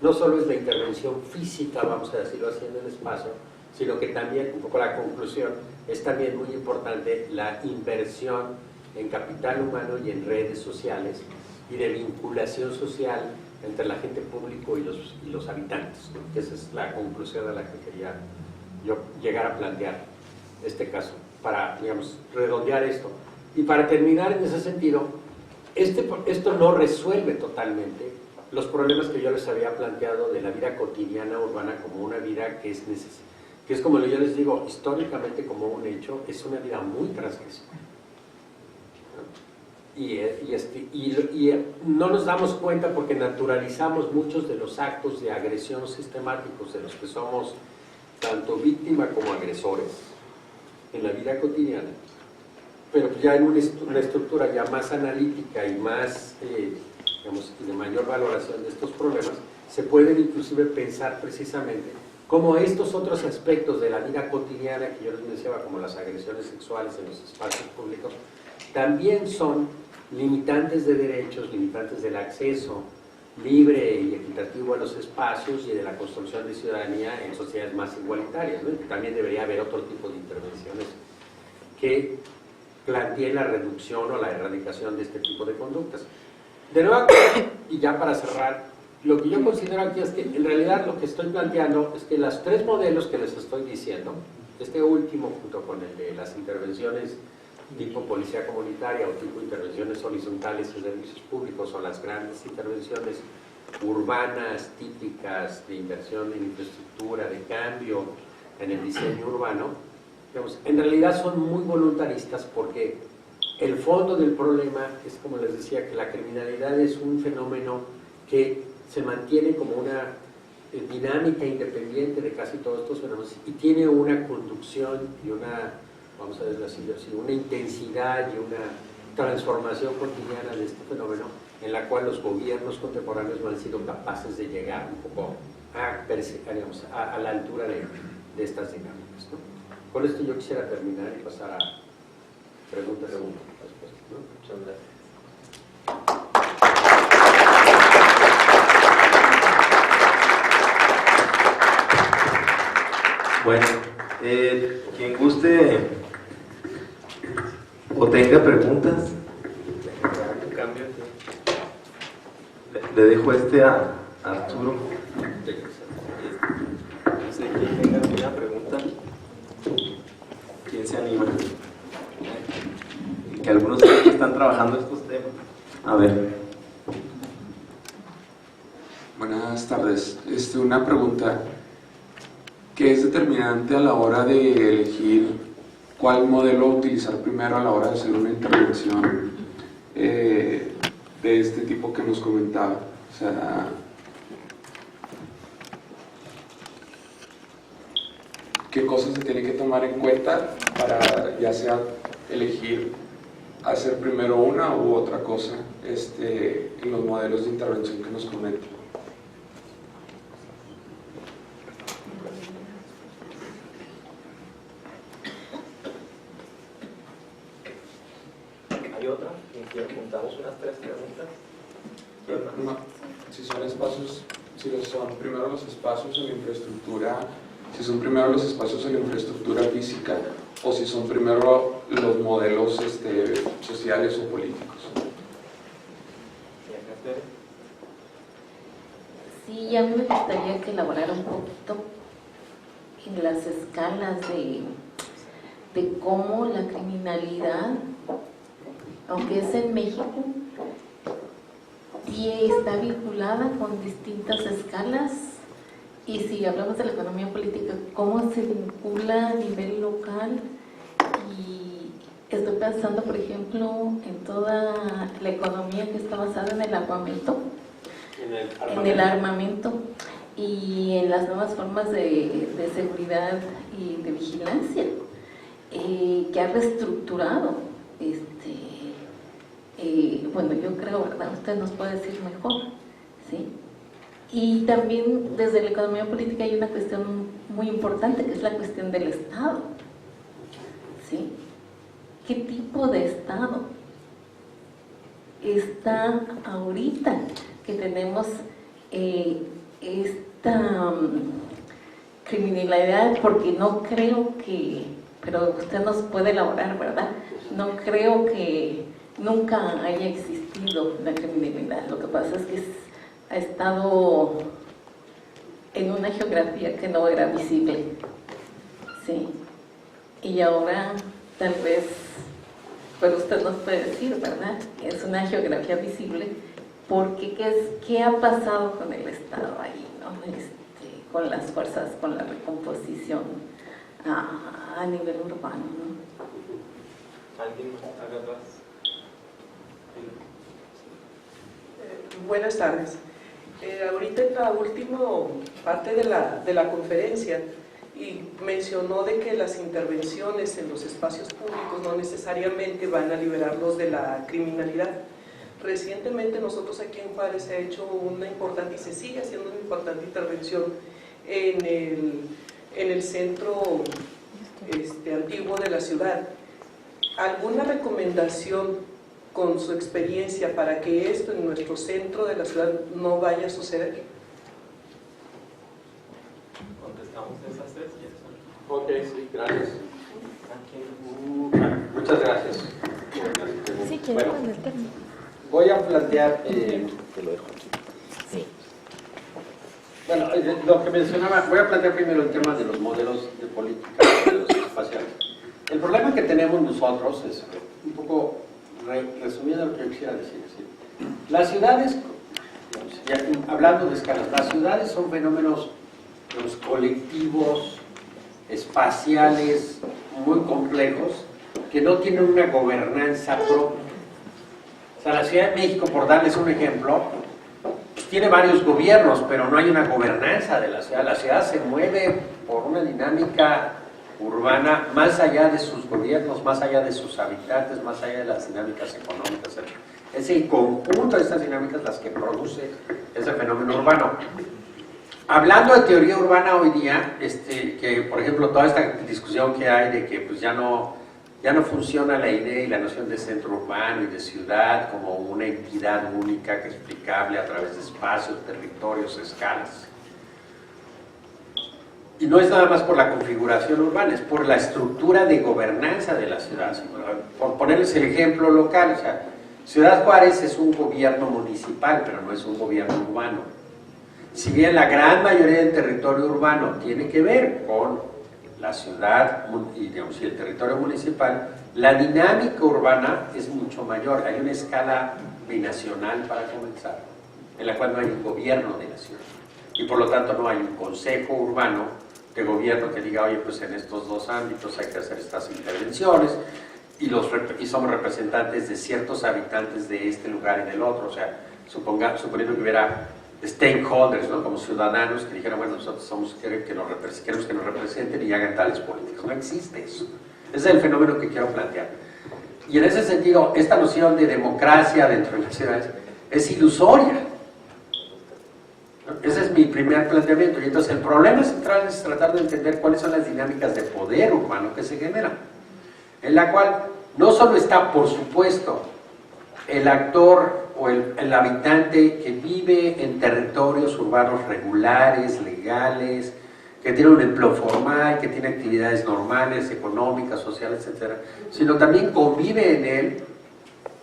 No solo es la intervención física, vamos a decirlo así, en el espacio, sino que también, un poco la conclusión, es también muy importante la inversión en capital humano y en redes sociales y de vinculación social entre el agente público y los habitantes, ¿no? Que esa es la conclusión a la que quería yo llegar a plantear este caso, para, digamos, redondear esto. Y para terminar en ese sentido, esto no resuelve totalmente los problemas que yo les había planteado de la vida cotidiana urbana como una vida que es como yo les digo, históricamente como un hecho, es una vida muy transgresora. Y no nos damos cuenta porque naturalizamos muchos de los actos de agresión sistemáticos de los que somos tanto víctima como agresores en la vida cotidiana, pero ya en una estructura ya más analítica y más, digamos, de mayor valoración de estos problemas, se pueden inclusive pensar precisamente cómo estos otros aspectos de la vida cotidiana que yo les mencionaba, como las agresiones sexuales en los espacios públicos, también son limitantes de derechos, limitantes del acceso libre y equitativo a los espacios y de la construcción de ciudadanía en sociedades más igualitarias, ¿no? También debería haber otro tipo de intervenciones que planteen la reducción o la erradicación de este tipo de conductas. De nuevo, y ya para cerrar, lo que yo considero aquí es que en realidad lo que estoy planteando es que los tres modelos que les estoy diciendo, este último junto con el de las intervenciones tipo policía comunitaria o tipo intervenciones horizontales en servicios públicos o las grandes intervenciones urbanas típicas de inversión en infraestructura, de cambio en el diseño urbano, digamos, en realidad son muy voluntaristas porque el fondo del problema es, como les decía, que la criminalidad es un fenómeno que se mantiene como una dinámica independiente de casi todos estos fenómenos y tiene una conducción y una, vamos a decirlo así, una intensidad y una transformación cotidiana de este fenómeno en la cual los gobiernos contemporáneos no han sido capaces de llegar un poco a la altura de estas dinámicas, ¿no? Con esto yo quisiera terminar y pasar a preguntas y respuestas, ¿no? Muchas gracias. Bueno, quien guste o tenga preguntas. Le dejo a Arturo. No sé quién tenga alguna pregunta. ¿Quién se anima? Que algunos de aquí están trabajando estos temas. A ver. Buenas tardes. Una pregunta. ¿Qué es determinante a la hora de elegir cuál modelo utilizar primero a la hora de hacer una intervención de este tipo que nos comentaba? O sea, ¿qué cosas se tienen que tomar en cuenta para ya sea elegir hacer primero una u otra cosa en los modelos de intervención que nos comentan? ¿Hay otra? ¿Y apuntamos unas 3 preguntas? No, si son espacios, si son primero los espacios en la infraestructura, si son primero los espacios en la infraestructura física o si son primero los modelos sociales o políticos. Sí, ya me gustaría que elaborara un poquito en las escalas de cómo la criminalidad, aunque es en México, sí está vinculada con distintas escalas, y si hablamos de la economía política, cómo se vincula a nivel local. Y estoy pensando, por ejemplo, en toda la economía que está basada en el armamento, y en las nuevas formas de seguridad y de vigilancia, que ha reestructurado. Bueno, yo creo, ¿verdad? Usted nos puede decir mejor, ¿sí? Y también desde la economía política hay una cuestión muy importante, que es la cuestión del Estado, ¿sí? ¿Qué tipo de Estado está ahorita que tenemos esta criminalidad? Porque no creo que, pero usted nos puede elaborar, ¿verdad? No creo que nunca haya existido la criminalidad. Lo que pasa es que ha estado en una geografía que no era visible, ¿sí? Y ahora tal vez, pero usted nos puede decir, ¿verdad? Es una geografía visible, porque ¿qué ha pasado con el Estado ahí, ¿no? Con las fuerzas, con la recomposición a nivel urbano, ¿no? ¿Alguien haga atrás? Buenas tardes. Ahorita en la última parte de la conferencia y mencionó de que las intervenciones en los espacios públicos no necesariamente van a liberarlos de la criminalidad. Recientemente nosotros aquí en Juárez se ha hecho una importante y se sigue haciendo una importante intervención en el centro antiguo de la ciudad. ¿Alguna recomendación con su experiencia para que esto en nuestro centro de la ciudad no vaya a suceder? ¿Contestamos esas 3? Ok, sí, gracias. Muchas gracias. Sí, quiero Bueno, poner el término. voy a plantear... Te lo dejo aquí. Sí. Bueno, lo que mencionaba, voy a plantear primero el tema de los modelos de política, de los espaciales. El problema que tenemos nosotros es un poco resumiendo lo que yo quisiera decir. Las ciudades, hablando de escalas, las ciudades son fenómenos colectivos, espaciales, muy complejos, que no tienen una gobernanza propia. O sea, la Ciudad de México, por darles un ejemplo, tiene varios gobiernos, pero no hay una gobernanza de la ciudad. La ciudad se mueve por una dinámica urbana más allá de sus gobiernos, más allá de sus habitantes, más allá de las dinámicas económicas. Es el conjunto de estas dinámicas las que produce ese fenómeno urbano. Hablando de teoría urbana hoy día, que por ejemplo toda esta discusión que hay de que pues ya no funciona la idea y la noción de centro urbano y de ciudad como una entidad única que es explicable a través de espacios, territorios, escalas. Y no es nada más por la configuración urbana, es por la estructura de gobernanza de la ciudad. Por ponerles el ejemplo local, o sea, Ciudad Juárez es un gobierno municipal, pero no es un gobierno urbano. Si bien la gran mayoría del territorio urbano tiene que ver con la ciudad y, digamos, y el territorio municipal, la dinámica urbana es mucho mayor. Hay una escala binacional para comenzar, en la cual no hay un gobierno de la ciudad. Y por lo tanto no hay un consejo urbano de gobierno que diga, oye, pues en estos dos ámbitos hay que hacer estas intervenciones, y somos representantes de ciertos habitantes de este lugar y del otro. O sea, suponiendo que hubiera stakeholders, ¿no? Como ciudadanos que dijeran, bueno, nosotros queremos que nos representen y hagan tales políticas. No existe eso. Ese es el fenómeno que quiero plantear. Y en ese sentido, esta noción de democracia dentro de las ciudades es ilusoria. Ese es mi primer planteamiento. Y entonces el problema central es tratar de entender cuáles son las dinámicas de poder urbano que se generan, en la cual no solo está, por supuesto, el actor o el habitante que vive en territorios urbanos regulares, legales, que tiene un empleo formal, que tiene actividades normales, económicas, sociales, etc., sino también convive en él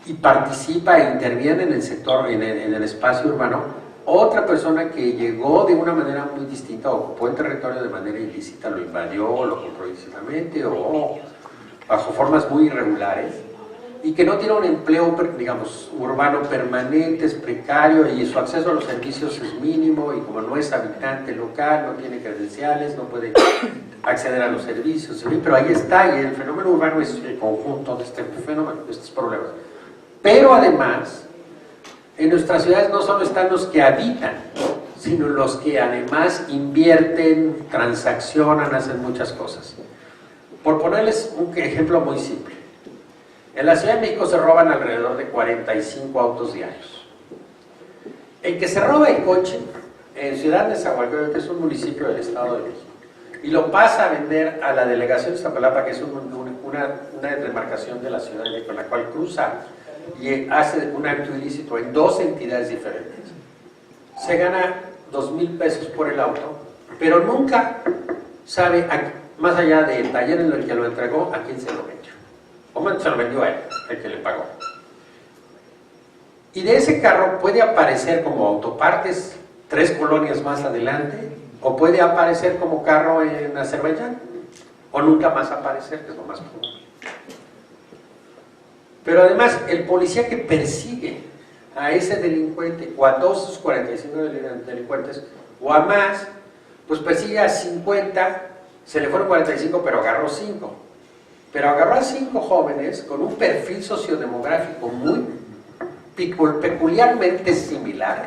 y participa e interviene en el sector, en el espacio urbano, otra persona que llegó de una manera muy distinta, ocupó el territorio de manera ilícita, lo invadió, lo compró ilícitamente o bajo formas muy irregulares, y que no tiene un empleo, digamos, urbano permanente, es precario, y su acceso a los servicios es mínimo, y como no es habitante local, no tiene credenciales, no puede acceder a los servicios, pero ahí está, y el fenómeno urbano es el conjunto de este fenómeno, de estos problemas. Pero además, en nuestras ciudades no solo están los que habitan, sino los que además invierten, transaccionan, hacen muchas cosas. Por ponerles un ejemplo muy simple, en la Ciudad de México se roban alrededor de 45 autos diarios. El que se roba el coche en Ciudad de Nezahualcóyotl, que es un municipio del Estado de México, y lo pasa a vender a la delegación de Iztapalapa, que es una demarcación de la Ciudad de México, en la cual cruza y hace un acto ilícito en dos entidades diferentes, se gana 2,000 pesos por el auto, pero nunca sabe, más allá del taller en el que lo entregó, a quién se lo vendió. O se lo vendió a él, el que le pagó. Y de ese carro puede aparecer como autopartes 3 colonias más adelante, o puede aparecer como carro en Azerbaiyán, o nunca más aparecer, que es lo más probable. Pero además, el policía que persigue a ese delincuente, o a todos esos 45 delincuentes, o a más, pues persigue a 50, se le fueron 45, pero agarró 5. Pero agarró a 5 jóvenes con un perfil sociodemográfico muy peculiarmente similar,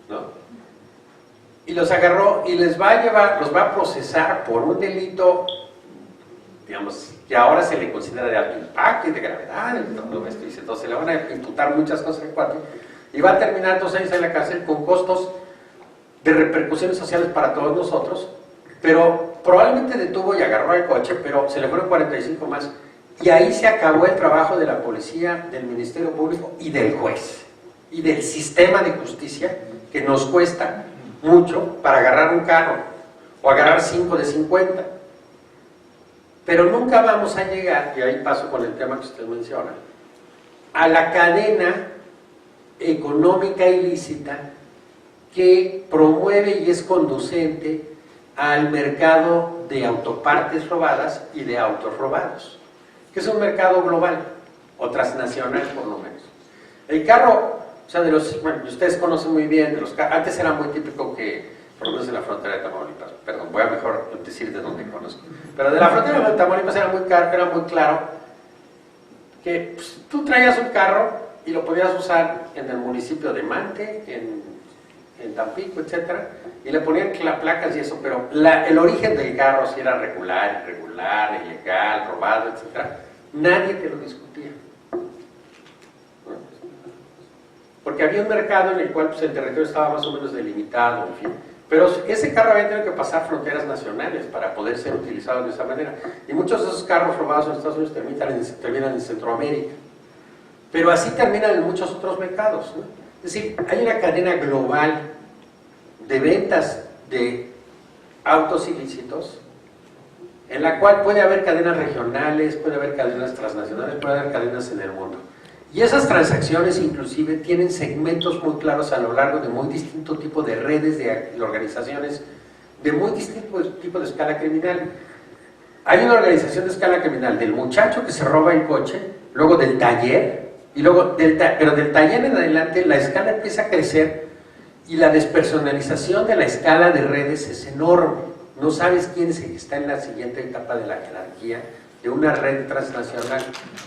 ¿no? Y los agarró y les va a llevar, los va a procesar por un delito, digamos, que ahora se le considera de alto impacto y de gravedad, entonces se le van a imputar muchas cosas en cuatro, y va a terminar 2 años en la cárcel con costos de repercusiones sociales para todos nosotros, pero probablemente detuvo y agarró el coche, pero se le fueron 45 más, y ahí se acabó el trabajo de la policía, del Ministerio Público y del juez, y del sistema de justicia, que nos cuesta mucho para agarrar un carro, o agarrar 5 de 50. Pero nunca vamos a llegar, y ahí paso con el tema que usted menciona, a la cadena económica ilícita que promueve y es conducente al mercado de autopartes robadas y de autos robados, que es un mercado global, o transnacional por lo menos. El carro, o sea, bueno, ustedes conocen muy bien, antes era muy típico que, por lo menos en la frontera de Tamaulipas, perdón, voy a mejor decir de dónde conozco, pero de la frontera de Tamaulipas era muy claro que pues, tú traías un carro y lo podías usar en el municipio de Mante, en Tampico, etcétera, y le ponían placas y eso, pero el origen del carro, si era regular, irregular, ilegal, robado, etcétera, nadie te lo discutía. Porque había un mercado en el cual pues, el territorio estaba más o menos delimitado, en fin. Pero ese carro había tenido que pasar fronteras nacionales para poder ser utilizado de esa manera. Y muchos de esos carros robados en Estados Unidos terminan en Centroamérica. Pero así terminan en muchos otros mercados, ¿no? Es decir, hay una cadena global de ventas de autos ilícitos en la cual puede haber cadenas regionales, puede haber cadenas transnacionales, puede haber cadenas en el mundo. Y esas transacciones inclusive tienen segmentos muy claros a lo largo de muy distinto tipo de redes de organizaciones de muy distinto tipo de escala criminal. Hay una organización de escala criminal del muchacho que se roba el coche, luego del taller, y luego pero del taller en adelante la escala empieza a crecer y la despersonalización de la escala de redes es enorme. No sabes quién está en la siguiente etapa de la jerarquía de una red transnacional.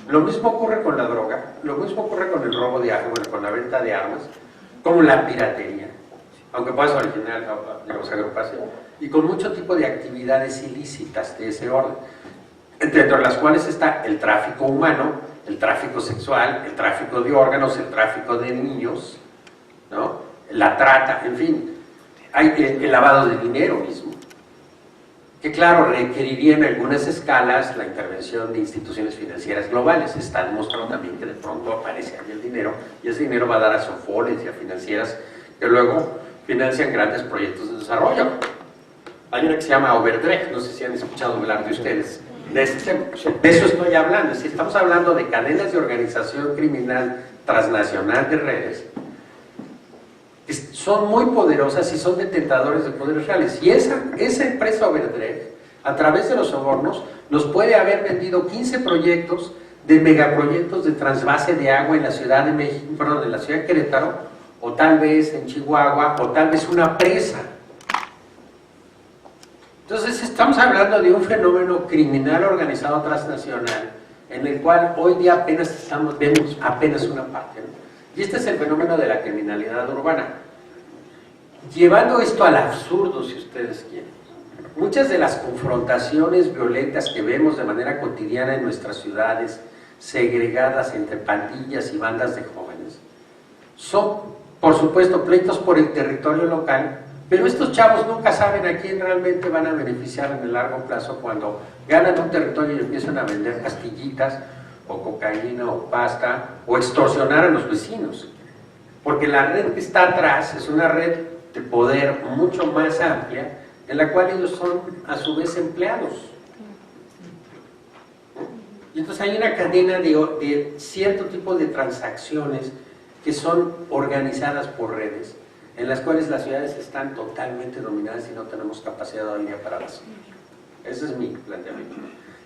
Lo mismo ocurre con la droga, lo mismo ocurre con el robo de armas, bueno, con la venta de armas, con la piratería, aunque pueda ser original, digamos, agrupación, y con mucho tipo de actividades ilícitas de ese orden, entre las cuales está el tráfico humano, el tráfico sexual, el tráfico de órganos, el tráfico de niños, ¿no? La trata, en fin, hay el lavado de dinero mismo, que claro, requeriría en algunas escalas la intervención de instituciones financieras globales. Está demostrado también que de pronto aparece ahí el dinero, y ese dinero va a dar a sofoles y a financieras que luego financian grandes proyectos de desarrollo. Hay una que se llama Overdrecht, no sé si han escuchado hablar de ustedes. De eso estoy hablando. Si estamos hablando de cadenas de organización criminal transnacional de redes, que son muy poderosas y son detentadores de poderes reales. Y esa empresa Overdrecht, a través de los sobornos, nos puede haber vendido 15 proyectos de megaproyectos de trasvase de agua en la Ciudad de México, perdón, en la Ciudad de Querétaro, o tal vez en Chihuahua, o tal vez una presa. Entonces estamos hablando de un fenómeno criminal organizado transnacional en el cual hoy día vemos apenas una parte, ¿no? Y este es el fenómeno de la criminalidad urbana. Llevando esto al absurdo, si ustedes quieren, muchas de las confrontaciones violentas que vemos de manera cotidiana en nuestras ciudades, segregadas entre pandillas y bandas de jóvenes, son, por supuesto, pleitos por el territorio local, pero estos chavos nunca saben a quién realmente van a beneficiar en el largo plazo cuando ganan un territorio y empiezan a vender pastillitas, o cocaína, o pasta, o extorsionar a los vecinos. Porque la red que está atrás es una red de poder mucho más amplia, en la cual ellos son a su vez empleados. Y entonces hay una cadena de cierto tipo de transacciones que son organizadas por redes, en las cuales las ciudades están totalmente dominadas y no tenemos capacidad hoy día para resolver. Ese es mi planteamiento.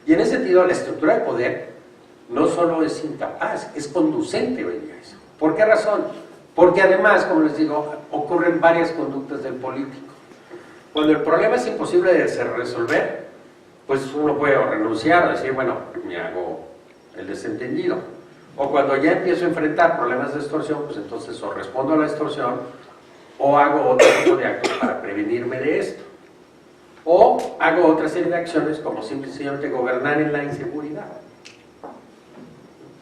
Y en ese sentido, la estructura de poder no solo es incapaz, es conducente hoy día eso. ¿Por qué razón? Porque además, como les digo, ocurren varias conductas del político. Cuando el problema es imposible de resolver, pues uno puede renunciar o decir, bueno, me hago el desentendido. O cuando ya empiezo a enfrentar problemas de extorsión, pues entonces o respondo a la extorsión o hago otro tipo de actos para prevenirme de esto. O hago otra serie de acciones como simplemente gobernar en la inseguridad.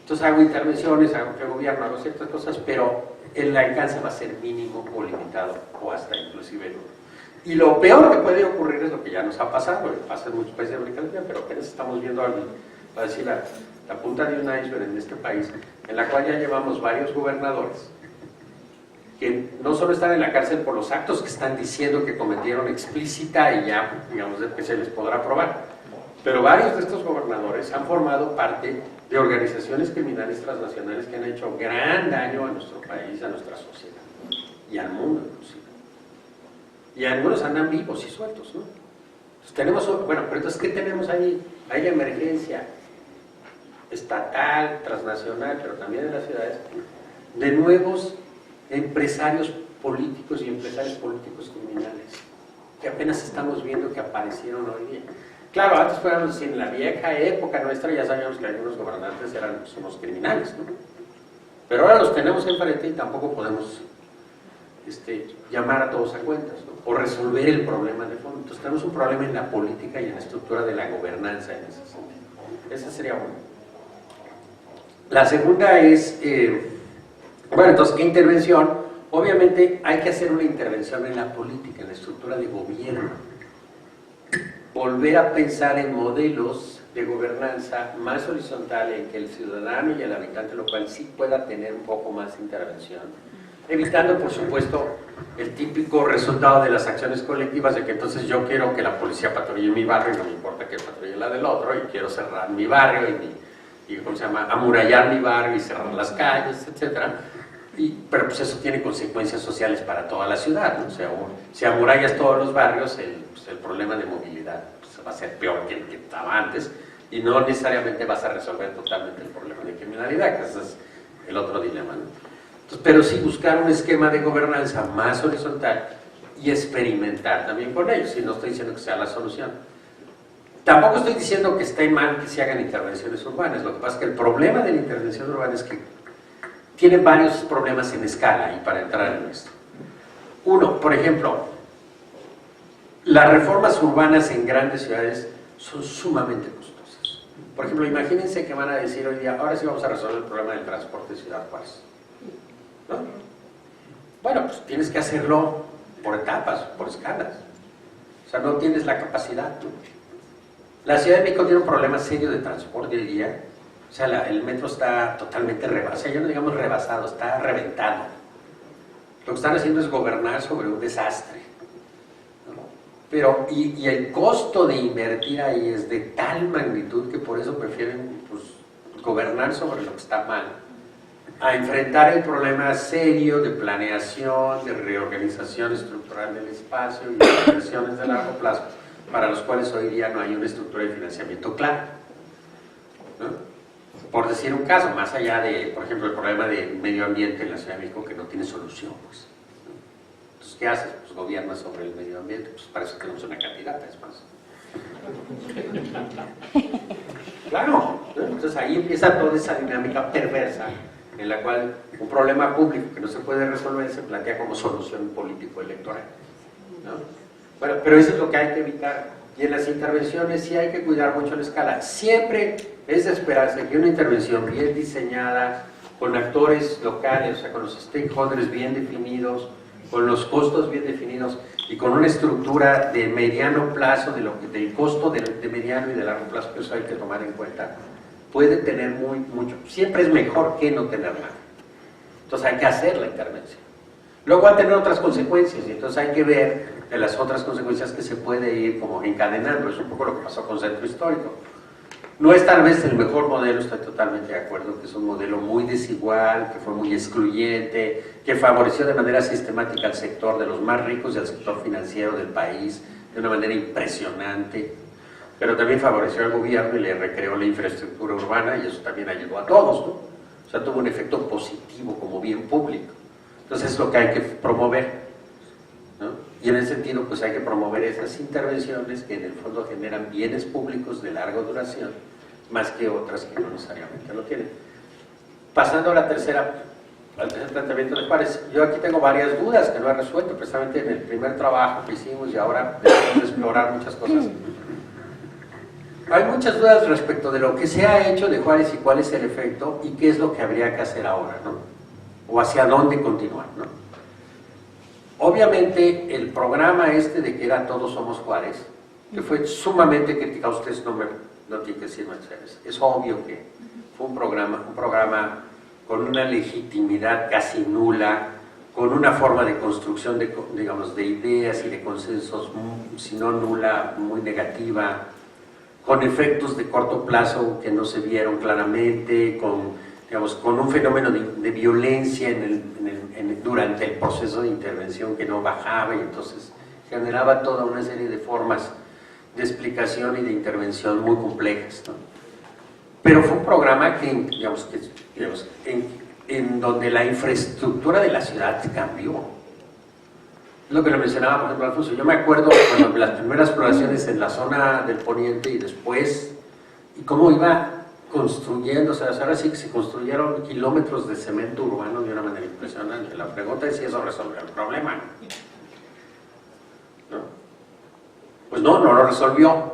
Entonces hago intervenciones, hago que gobierno, hago ciertas cosas, pero el alcance va a ser mínimo o limitado, o hasta inclusive no. Y lo peor que puede ocurrir es lo que ya nos ha pasado, pasa en muchos países de América Latina, pero apenas estamos viendo algo, para decir la punta de un iceberg en este país, en la cual ya llevamos varios gobernadores que no solo están en la cárcel por los actos que están diciendo que cometieron explícita y ya, digamos, que se les podrá probar, pero varios de estos gobernadores han formado parte de organizaciones criminales transnacionales que han hecho gran daño a nuestro país, a nuestra sociedad y al mundo inclusive. Y algunos andan vivos y sueltos, ¿no? Entonces tenemos, bueno, pero entonces ¿qué tenemos ahí? Hay emergencia estatal, transnacional, pero también en las ciudades, de nuevos empresarios políticos y empresarios políticos criminales, que apenas estamos viendo que aparecieron hoy día. Claro, antes podíamos decir, en la vieja época nuestra ya sabíamos que algunos gobernantes eran unos criminales, ¿no? Pero ahora los tenemos enfrente y tampoco podemos llamar a todos a cuentas, ¿no? O resolver el problema de fondo. Entonces tenemos un problema en la política y en la estructura de la gobernanza en ese sentido. Esa sería una. La segunda es, bueno, entonces, ¿qué intervención? Obviamente hay que hacer una intervención en la política, en la estructura de gobierno. Volver a pensar en modelos de gobernanza más horizontal en que el ciudadano y el habitante local sí pueda tener un poco más de intervención, evitando por supuesto el típico resultado de las acciones colectivas de que entonces yo quiero que la policía patrulle mi barrio y no me importa que patrulle la del otro y quiero cerrar mi barrio y ¿cómo se llama? Amurallar mi barrio y cerrar las calles, etcétera. Pero pues eso tiene consecuencias sociales para toda la ciudad, ¿no? O sea, si amurallas todos los barrios, el problema de movilidad pues, va a ser peor que el que estaba antes y no necesariamente vas a resolver totalmente el problema de criminalidad, que ese es el otro dilema, ¿no? Entonces, pero sí buscar un esquema de gobernanza más horizontal y experimentar también con ellos, y no estoy diciendo que sea la solución. Tampoco estoy diciendo que esté mal que se hagan intervenciones urbanas, lo que pasa es que el problema de la intervención urbana es que tiene varios problemas en escala, y para entrar en esto. Uno, por ejemplo, las reformas urbanas en grandes ciudades son sumamente costosas. Por ejemplo, imagínense que van a decir hoy día, ahora sí vamos a resolver el problema del transporte de Ciudad Juárez, ¿no? Bueno, pues tienes que hacerlo por etapas, por escalas. O sea, no tienes la capacidad, ¿no? La Ciudad de México tiene un problema serio de transporte hoy día. O sea, el metro está totalmente rebasado, o sea, ya no digamos rebasado, está reventado. Lo que están haciendo es gobernar sobre un desastre, ¿no? Pero, y el costo de invertir ahí es de tal magnitud que por eso prefieren pues, gobernar sobre lo que está mal, a enfrentar el problema serio de planeación, de reorganización estructural del espacio y de inversiones de largo plazo, para los cuales hoy día no hay una estructura de financiamiento clara, ¿no? Por decir un caso, más allá de, por ejemplo, el problema de medio ambiente en la Ciudad de México que no tiene solución, pues. Entonces, ¿qué haces? Pues gobiernas sobre el medio ambiente, pues para eso tenemos una candidata, es más. Claro, ¿no? Entonces ahí empieza toda esa dinámica perversa en la cual un problema público que no se puede resolver se plantea como solución político-electoral, ¿no? Bueno, pero eso es lo que hay que evitar. Y en las intervenciones sí hay que cuidar mucho la escala. Siempre es de esperarse que una intervención bien diseñada, con actores locales, o sea, con los stakeholders bien definidos, con los costos bien definidos y con una estructura de mediano plazo, del costo de mediano y de largo plazo, que eso hay que tomar en cuenta, puede tener mucho. Siempre es mejor que no tener nada. Entonces hay que hacer la intervención. Luego va a tener otras consecuencias y entonces hay que ver de las otras consecuencias que se puede ir como encadenando. Es un poco lo que pasó con Centro Histórico. No es tal vez el mejor modelo, estoy totalmente de acuerdo, que es un modelo muy desigual, que fue muy excluyente, que favoreció de manera sistemática al sector de los más ricos y al sector financiero del país de una manera impresionante, pero también favoreció al gobierno y le recreó la infraestructura urbana y eso también ayudó a todos, ¿no? O sea, tuvo un efecto positivo como bien público. Entonces es lo que hay que promover, ¿no? Y en ese sentido, pues hay que promover esas intervenciones que en el fondo generan bienes públicos de larga duración, más que otras que no necesariamente lo tienen. Pasando al tercer planteamiento de Juárez, yo aquí tengo varias dudas que no he resuelto, precisamente en el primer trabajo que hicimos y ahora debemos de explorar muchas cosas. Hay muchas dudas respecto de lo que se ha hecho de Juárez y cuál es el efecto y qué es lo que habría que hacer ahora, ¿no? O hacia dónde continuar, ¿no? Obviamente el programa este de que era Todos Somos Juárez, que fue sumamente criticado, ustedes no tienen que decirme, es obvio que fue un programa con una legitimidad casi nula, con una forma de construcción de, digamos, de ideas y de consensos, si no nula, muy negativa, con efectos de corto plazo que no se vieron claramente, con un fenómeno de violencia durante el proceso de intervención que no bajaba y entonces generaba toda una serie de formas de explicación y de intervención muy complejas, ¿no? Pero fue un programa que, en donde la infraestructura de la ciudad cambió. Es lo que lo mencionaba, por ejemplo, Alfonso. Yo me acuerdo cuando las primeras exploraciones en la zona del poniente y después, y cómo iba construyendo, o sea, ahora sí que se construyeron kilómetros de cemento urbano de una manera impresionante. La pregunta es si eso resolvió el problema, ¿no? Pues no lo resolvió,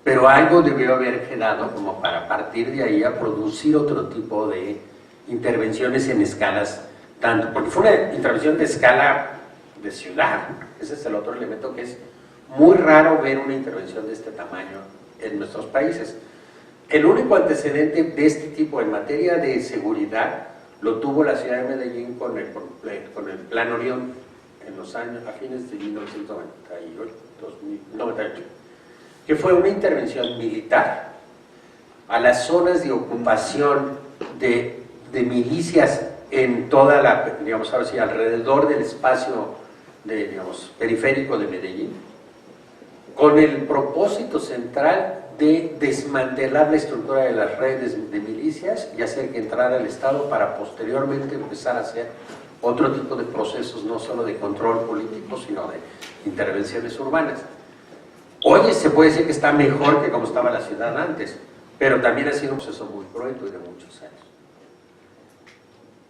pero algo debió haber quedado como para partir de ahí a producir otro tipo de intervenciones en escalas, tanto, porque fue una intervención de escala de ciudad. Ese es el otro elemento que es muy raro ver una intervención de este tamaño en nuestros países. El único antecedente de este tipo en materia de seguridad lo tuvo la ciudad de Medellín con el Plan Orión en los años, a fines de 1998, que fue una intervención militar a las zonas de ocupación de milicias en toda la, digamos, ahora sí, alrededor del espacio de, digamos, periférico de Medellín, con el propósito central de desmantelar la estructura de las redes de milicias y hacer que entrara el Estado para posteriormente empezar a hacer otro tipo de procesos, no solo de control político, sino de intervenciones urbanas. Hoy se puede decir que está mejor que como estaba la ciudad antes, pero también ha sido un proceso muy cruento y de muchos años.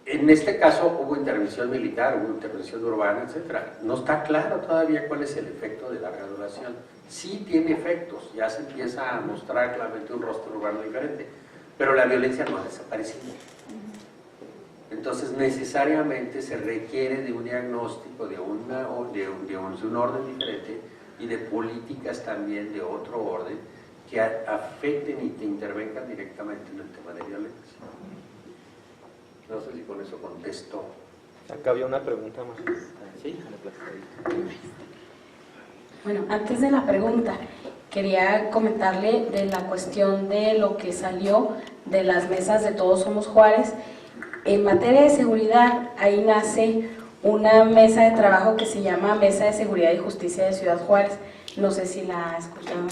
En este caso hubo intervención militar, hubo intervención urbana, etc. No está claro todavía cuál es el efecto de la reanudación. Sí tiene efectos, ya se empieza a mostrar claramente un rostro urbano diferente, pero la violencia no ha desaparecido. Entonces necesariamente se requiere de un diagnóstico, de un orden diferente y de políticas también de otro orden que afecten y que intervengan directamente en el tema de violencia. No sé si con eso contesto. Acá había una pregunta más. ¿Sí? Bueno, antes de la pregunta, quería comentarle de la cuestión de lo que salió de las mesas de Todos Somos Juárez. En materia de seguridad, ahí nace una mesa de trabajo que se llama Mesa de Seguridad y Justicia de Ciudad Juárez. No sé si la ha escuchado.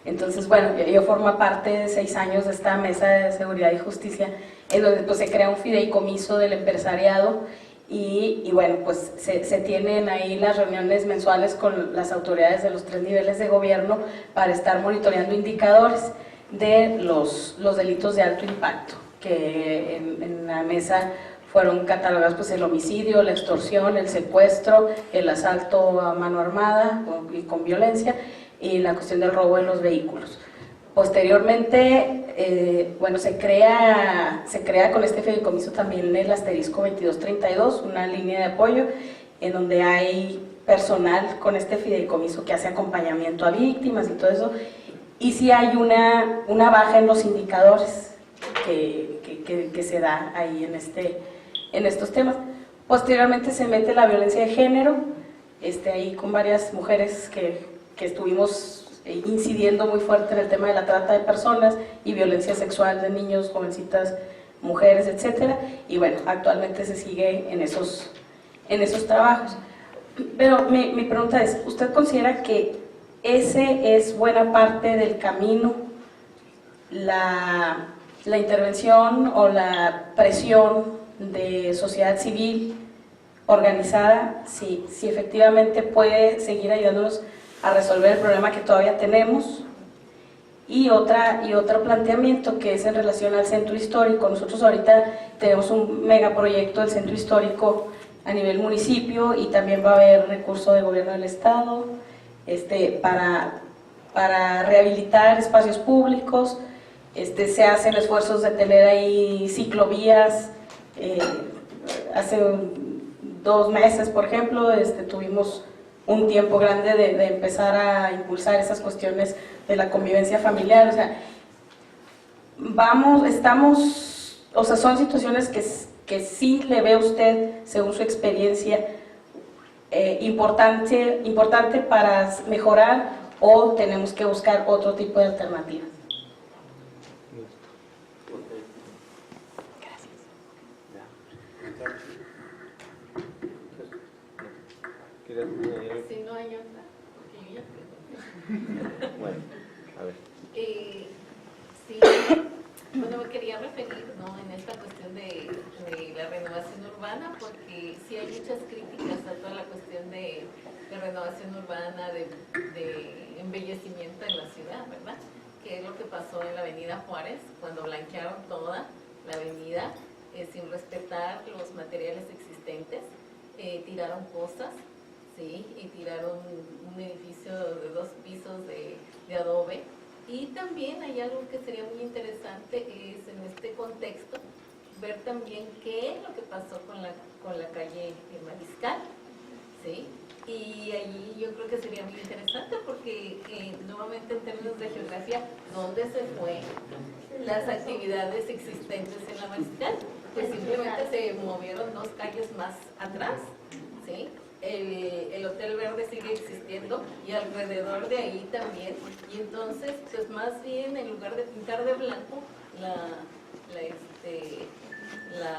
Entonces, bueno, yo formo parte de 6 años de esta Mesa de Seguridad y Justicia, en donde pues, se crea un fideicomiso del empresariado y bueno, pues se tienen ahí las reuniones mensuales con las autoridades de los 3 niveles de gobierno para estar monitoreando indicadores de los delitos de alto impacto, que en la mesa fueron catalogados pues, el homicidio, la extorsión, el secuestro, el asalto a mano armada y con violencia, y la cuestión del robo de los vehículos. Posteriormente, bueno, se crea con este fideicomiso también el asterisco 2232, una línea de apoyo en donde hay personal con este fideicomiso que hace acompañamiento a víctimas y todo eso, y sí hay una baja en los indicadores que se da ahí en estos temas. Posteriormente se mete la violencia de género, ahí con varias mujeres que estuvimos incidiendo muy fuerte en el tema de la trata de personas y violencia sexual de niños, jovencitas, mujeres, etcétera, y bueno, actualmente se sigue en esos trabajos. Pero mi pregunta es, ¿usted considera que ese es buena parte del camino, la intervención o la presión de sociedad civil organizada, si efectivamente puede seguir ayudándonos a resolver el problema que todavía tenemos? Y otro planteamiento que es en relación al centro histórico. Nosotros ahorita tenemos un megaproyecto del centro histórico a nivel municipio y también va a haber recurso de gobierno del estado para rehabilitar espacios públicos. Se hacen esfuerzos de tener ahí ciclovías. Hace 2 meses, por ejemplo, tuvimos un tiempo grande de empezar a impulsar esas cuestiones de la convivencia familiar. O sea, son situaciones que sí le ve usted, según su experiencia, importante para mejorar, o tenemos que buscar otro tipo de alternativas. Si no hay otra, porque yo ya creo. Bueno, a ver. Sí, bueno, me quería referir, ¿no?, en esta cuestión de la renovación urbana, porque sí hay muchas críticas a toda la cuestión de renovación urbana, de embellecimiento en la ciudad, ¿verdad? Que es lo que pasó en la avenida Juárez, cuando blanquearon toda la avenida sin respetar los materiales existentes, tiraron cosas. Sí, y tiraron un edificio de 2 pisos de adobe. Y también hay algo que sería muy interesante, es en este contexto ver también qué es lo que pasó con la calle Mariscal, ¿sí? Y allí yo creo que sería muy interesante porque nuevamente en términos de geografía, ¿dónde se fue las actividades existentes en la Mariscal? Pues simplemente se movieron 2 calles más atrás, ¿sí? el Hotel Verde sigue existiendo y alrededor de ahí también. Y entonces, pues más bien, en lugar de pintar de blanco la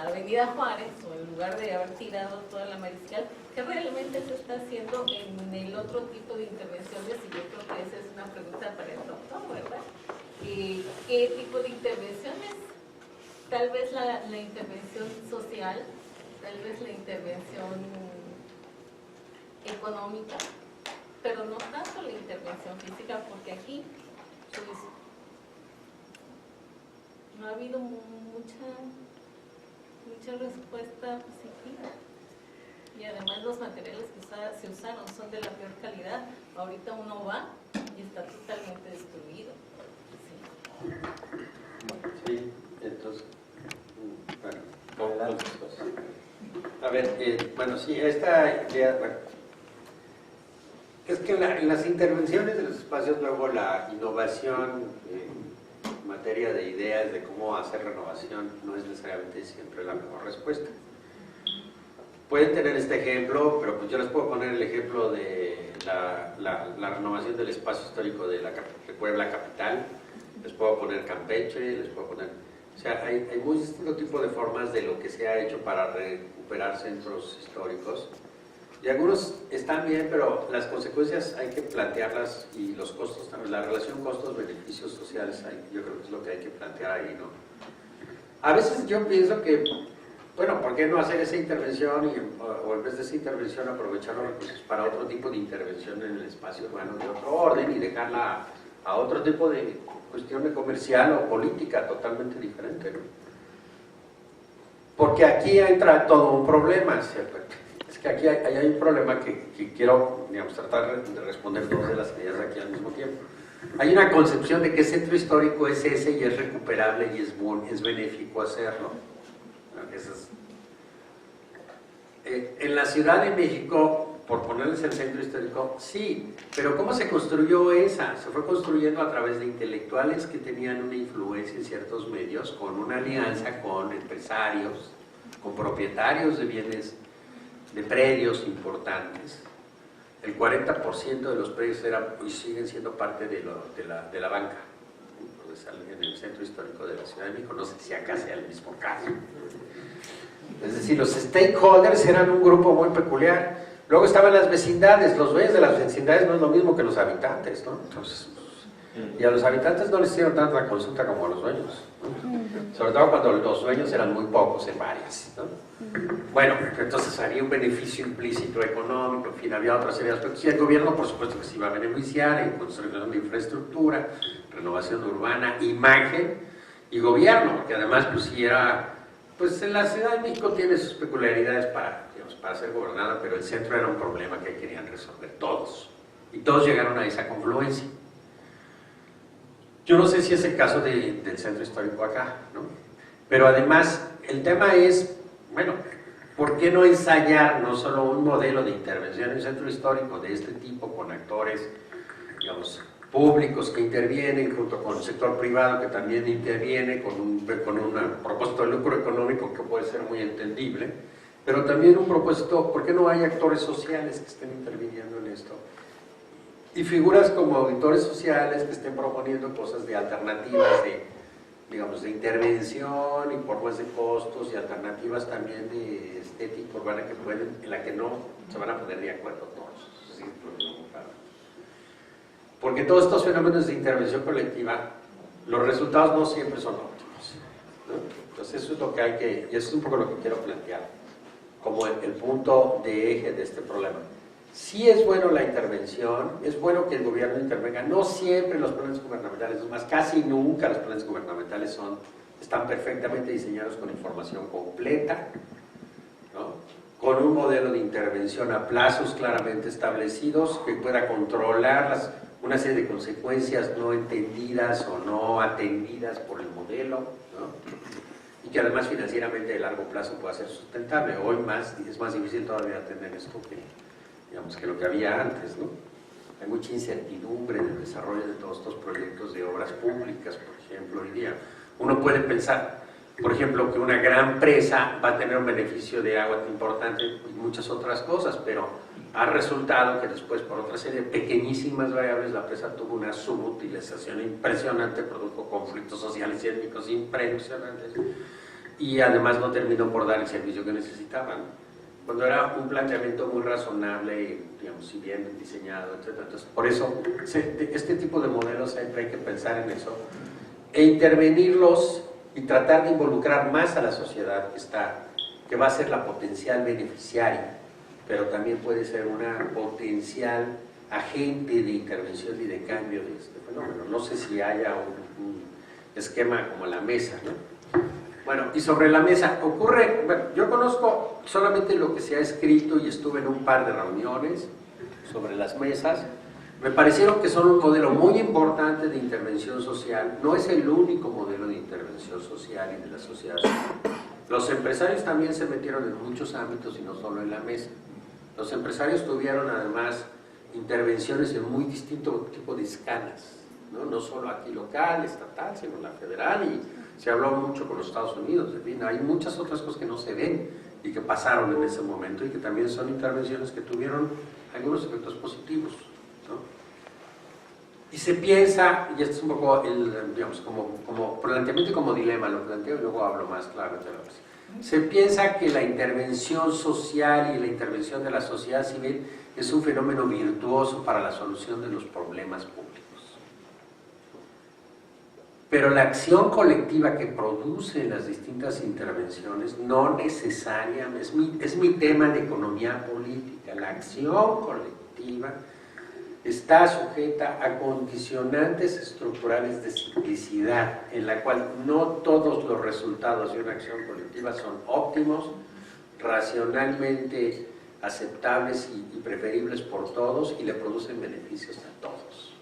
Avenida Juárez, o en lugar de haber tirado toda la Mariscal, ¿qué realmente se está haciendo en el otro tipo de intervenciones? Y yo creo que esa es una pregunta para el doctor, ¿verdad? ¿Qué tipo de intervenciones? Tal vez la intervención social, tal vez la intervención económica, pero no tanto la intervención física, porque aquí pues, no ha habido mucha respuesta positiva. Y además los materiales que se usaron son de la peor calidad. Ahorita uno va y está totalmente destruido. Sí, entonces, bueno, a ver, bueno, sí, esta idea, bueno, es que en las intervenciones de los espacios, luego la innovación en materia de ideas de cómo hacer renovación no es necesariamente siempre la mejor respuesta. Pueden tener este ejemplo, pero pues yo les puedo poner el ejemplo de la renovación del espacio histórico de Puebla capital, les puedo poner Campeche, les puedo poner... O sea, hay muy distintos tipos de formas de lo que se ha hecho para recuperar centros históricos. Y algunos están bien, pero las consecuencias hay que plantearlas y los costos también. La relación costos-beneficios sociales, yo creo que es lo que hay que plantear ahí, ¿no? A veces yo pienso que, bueno, ¿por qué no hacer esa intervención o en vez de esa intervención aprovechar los recursos para otro tipo de intervención en el espacio urbano de otro orden y dejarla a otro tipo de cuestión de comercial o política totalmente diferente, ¿no? Porque aquí entra todo un problema, ¿cierto? Es que aquí hay un problema que quiero, digamos, tratar de responder todas de las ideas aquí al mismo tiempo. Hay una concepción de que el centro histórico es ese y es recuperable y es benéfico hacerlo. En la Ciudad de México, por ponerles el centro histórico, sí, pero ¿cómo se construyó esa? Se fue construyendo a través de intelectuales que tenían una influencia en ciertos medios, con una alianza con empresarios, con propietarios de bienes, de predios importantes. El 40% de los predios eran y siguen siendo parte de la banca en el centro histórico de la Ciudad de México. No sé si acá sea el mismo caso. Es decir, los stakeholders eran un grupo muy peculiar. Luego estaban las vecindades. Los dueños de las vecindades no es lo mismo que los habitantes, ¿no? Entonces, y a los habitantes no les hicieron tanta consulta como a los dueños, ¿no? Sobre todo cuando los dueños eran muy pocos en varias, ¿no? Bueno, entonces había un beneficio implícito económico, en fin, había otra serie de aspectos. Y el gobierno, por supuesto, que se iba a beneficiar en construcción de infraestructura, renovación urbana, imagen y gobierno, porque además, pues sí era... Pues en la Ciudad de México tiene sus peculiaridades para ser gobernada, pero el centro era un problema que querían resolver todos. Y todos llegaron a esa confluencia. Yo no sé si es el caso del centro histórico acá, ¿no? Pero además, el tema es, bueno, ¿por qué no ensayar no solo un modelo de intervención en el centro histórico de este tipo, con actores, digamos, públicos que intervienen, junto con el sector privado que también interviene, con un propósito de lucro económico que puede ser muy entendible, pero también un propósito, ¿por qué no hay actores sociales que estén interviniendo en esto? Y figuras como auditores sociales que estén proponiendo cosas de alternativas, digamos, de intervención y formas de costos y alternativas también de estética urbana en la que no se van a poner de acuerdo todos. ¿Sí? Porque todos estos fenómenos de intervención colectiva, los resultados no siempre son óptimos, ¿no? Entonces eso es lo que hay que, y eso es un poco lo que quiero plantear, como el punto de eje de este problema. Sí es bueno la intervención, es bueno que el gobierno intervenga, no siempre los planes gubernamentales, es más, casi nunca los planes gubernamentales están perfectamente diseñados con información completa, ¿no? Con un modelo de intervención a plazos claramente establecidos que pueda controlar una serie de consecuencias no entendidas o no atendidas por el modelo, ¿no? Y que además financieramente a largo plazo pueda ser sustentable. Hoy es más difícil todavía tener esto que lo que había antes, ¿no? Hay mucha incertidumbre en el desarrollo de todos estos proyectos de obras públicas, por ejemplo, hoy día. Uno puede pensar, por ejemplo, que una gran presa va a tener un beneficio de agua importante y muchas otras cosas, pero ha resultado que después, por otra serie de pequeñísimas variables, la presa tuvo una subutilización impresionante, produjo conflictos sociales y étnicos impresionantes, y además no terminó por dar el servicio que necesitaban, cuando era un planteamiento muy razonable, digamos, si bien diseñado, etc. Entonces, por eso, este tipo de modelos siempre hay que pensar en eso, e intervenirlos y tratar de involucrar más a la sociedad que va a ser la potencial beneficiaria, pero también puede ser una potencial agente de intervención y de cambio de este fenómeno. No sé si haya un esquema como la mesa, ¿no? Bueno, y sobre la mesa, ocurre, bueno, yo conozco solamente lo que se ha escrito y estuve en un par de reuniones sobre las mesas. Me parecieron que son un modelo muy importante de intervención social. No es el único modelo de intervención social y de la sociedad. Los empresarios también se metieron en muchos ámbitos y no solo en la mesa. Los empresarios tuvieron además intervenciones en muy distinto tipo de escalas, no solo aquí local, estatal, sino la federal, y se habló mucho con los Estados Unidos. En fin, hay muchas otras cosas que no se ven y que pasaron en ese momento y que también son intervenciones que tuvieron algunos efectos positivos, ¿no? Y se piensa, y esto es un poco digamos, como planteamiento y como dilema, lo planteo y luego hablo más claramente de la cosa. Se piensa que la intervención social y la intervención de la sociedad civil es un fenómeno virtuoso para la solución de los problemas públicos. Pero la acción colectiva que producen las distintas intervenciones no necesariamente, es mi tema de economía política, la acción colectiva está sujeta a condicionantes estructurales de ciclicidad, en la cual no todos los resultados de una acción colectiva son óptimos, racionalmente aceptables y preferibles por todos y le producen beneficios a todos.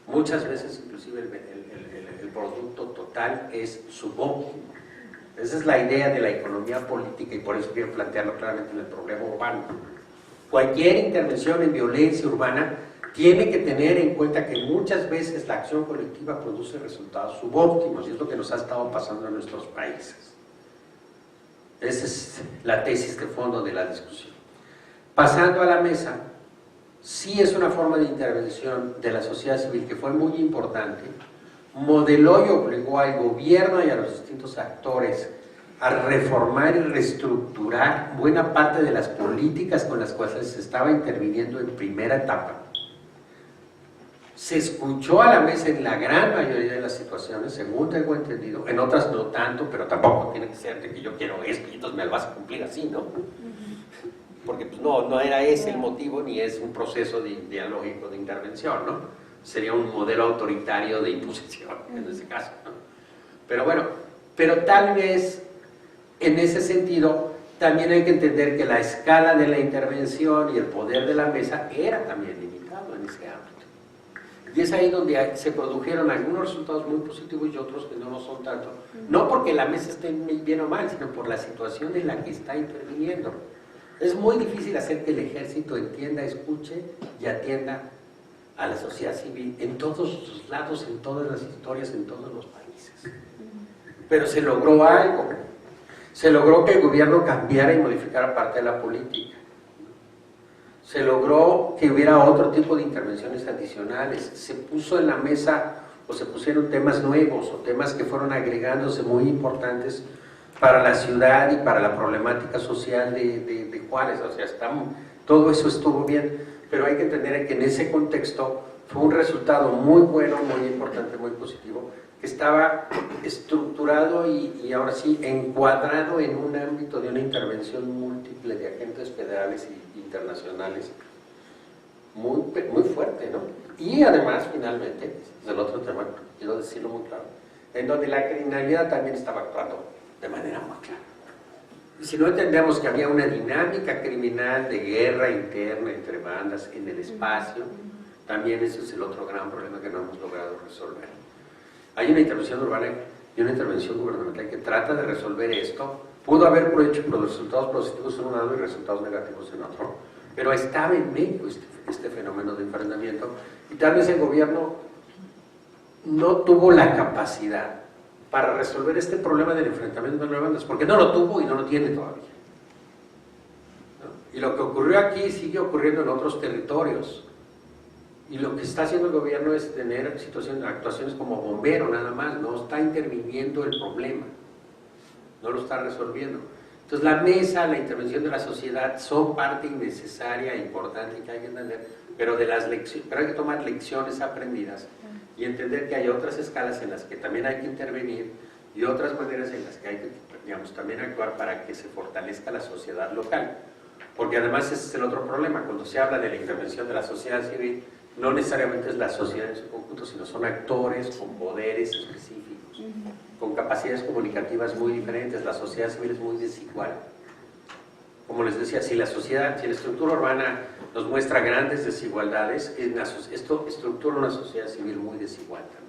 Muchas veces inclusive el producto total es subóptimo. Esa es la idea de la economía política y por eso quiero plantearlo claramente en el problema urbano. Cualquier intervención en violencia urbana tiene que tener en cuenta que muchas veces la acción colectiva produce resultados subóptimos y es lo que nos ha estado pasando en nuestros países. Esa es la tesis de fondo de la discusión. Pasando a la mesa, sí es una forma de intervención de la sociedad civil que fue muy importante, modeló y obligó al gobierno y a los distintos actores a reformar y reestructurar buena parte de las políticas con las cuales se estaba interviniendo en primera etapa. Se escuchó a la mesa en la gran mayoría de las situaciones, según tengo entendido, en otras no tanto, pero tampoco tiene que ser de que yo quiero esto y entonces me lo vas a cumplir así, ¿no? Porque pues, no era ese el motivo ni es un proceso dialógico de intervención, ¿no? Sería un modelo autoritario de imposición en ese caso, ¿no? Pero bueno, pero tal vez en ese sentido también hay que entender que la escala de la intervención y el poder de la mesa era también limitado en ese ámbito. Y es ahí donde se produjeron algunos resultados muy positivos y otros que no lo son tanto. No porque la mesa esté bien o mal, sino por la situación en la que está interviniendo. Es muy difícil hacer que el ejército entienda, escuche y atienda a la sociedad civil en todos los lados, en todas las historias, en todos los países. Pero se logró algo. Se logró que el gobierno cambiara y modificara parte de la política. Se logró que hubiera otro tipo de intervenciones adicionales. Se puso en la mesa o se pusieron temas nuevos o temas que fueron agregándose muy importantes para la ciudad y para la problemática social de Juárez. O sea, todo eso estuvo bien, pero hay que entender que en ese contexto fue un resultado muy bueno, muy importante, muy positivo, que estaba estructurado y ahora sí encuadrado en un ámbito de una intervención múltiple de agentes federales e internacionales muy fuerte, ¿no? Y además, finalmente, es el otro tema, quiero decirlo muy claro, en donde la criminalidad también estaba actuando de manera muy clara. Y si no entendemos que había una dinámica criminal de guerra interna entre bandas en el espacio, también ese es el otro gran problema que no hemos logrado resolver. Hay una intervención urbana y una intervención gubernamental que trata de resolver esto. Pudo haber hecho resultados positivos en un lado y resultados negativos en otro, pero estaba en medio este fenómeno de enfrentamiento y tal vez el gobierno no tuvo la capacidad para resolver este problema del enfrentamiento de bandas, porque no lo tuvo y no lo tiene todavía. ¿No? Y lo que ocurrió aquí sigue ocurriendo en otros territorios. Y lo que está haciendo el gobierno es tener actuaciones como bombero nada más, no está interviniendo el problema, no lo está resolviendo. Entonces la mesa, la intervención de la sociedad son parte innecesaria e importante que hay que entender, pero hay que tomar lecciones aprendidas y entender que hay otras escalas en las que también hay que intervenir y otras maneras en las que hay que, digamos, también actuar para que se fortalezca la sociedad local. Porque además ese es el otro problema, cuando se habla de la intervención de la sociedad civil, no necesariamente es la sociedad en su conjunto, sino son actores con poderes específicos, con capacidades comunicativas muy diferentes. La sociedad civil es muy desigual. Como les decía, si la estructura urbana nos muestra grandes desigualdades, esto estructura una sociedad civil muy desigual también,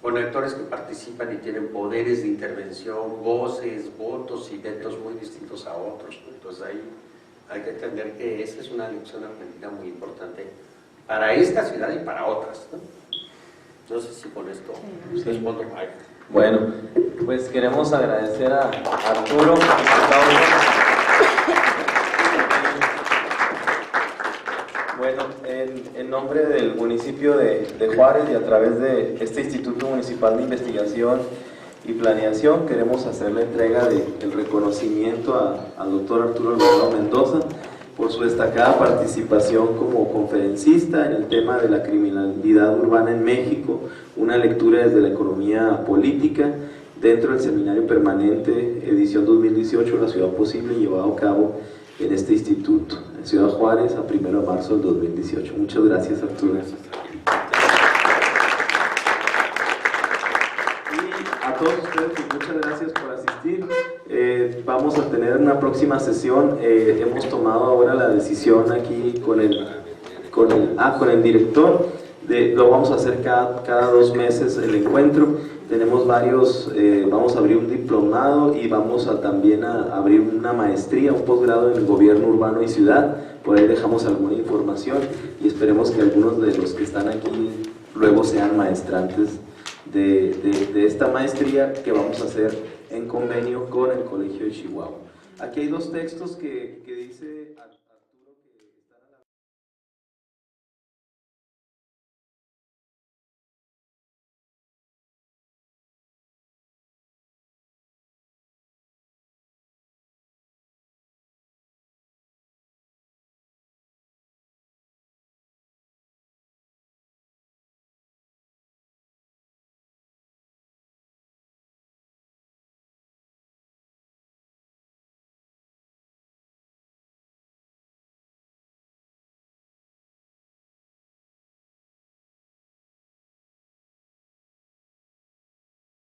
con actores que participan y tienen poderes de intervención, voces, votos y vetos muy distintos a otros. Entonces ahí hay que entender que esa es una lección aprendida muy importante para esta ciudad y para otras, ¿no? No sé si con esto respondo. Bueno, pues queremos agradecer a Arturo. Bueno, en nombre del municipio de Juárez y a través de este Instituto Municipal de Investigación y Planeación, queremos hacer la entrega del reconocimiento al doctor Arturo Alvarado Mendoza por su destacada participación como conferencista en el tema de la criminalidad urbana en México, una lectura desde la economía política dentro del Seminario Permanente, edición 2018, La Ciudad Posible, llevado a cabo en este instituto, en Ciudad Juárez, a 1 de marzo del 2018. Muchas gracias, Arturo. Y a todos ustedes, pues, muchas gracias por asistir. Vamos a tener una próxima sesión. Hemos tomado ahora la decisión aquí con el director. Lo vamos a hacer cada 2 meses el encuentro. Tenemos varios, vamos a abrir un diplomado y vamos también a abrir una maestría, un posgrado en gobierno urbano y ciudad. Por ahí dejamos alguna información y esperemos que algunos de los que están aquí luego sean maestrantes de esta maestría que vamos a hacer en convenio con el Colegio de Chihuahua. Aquí hay 2 textos que dice...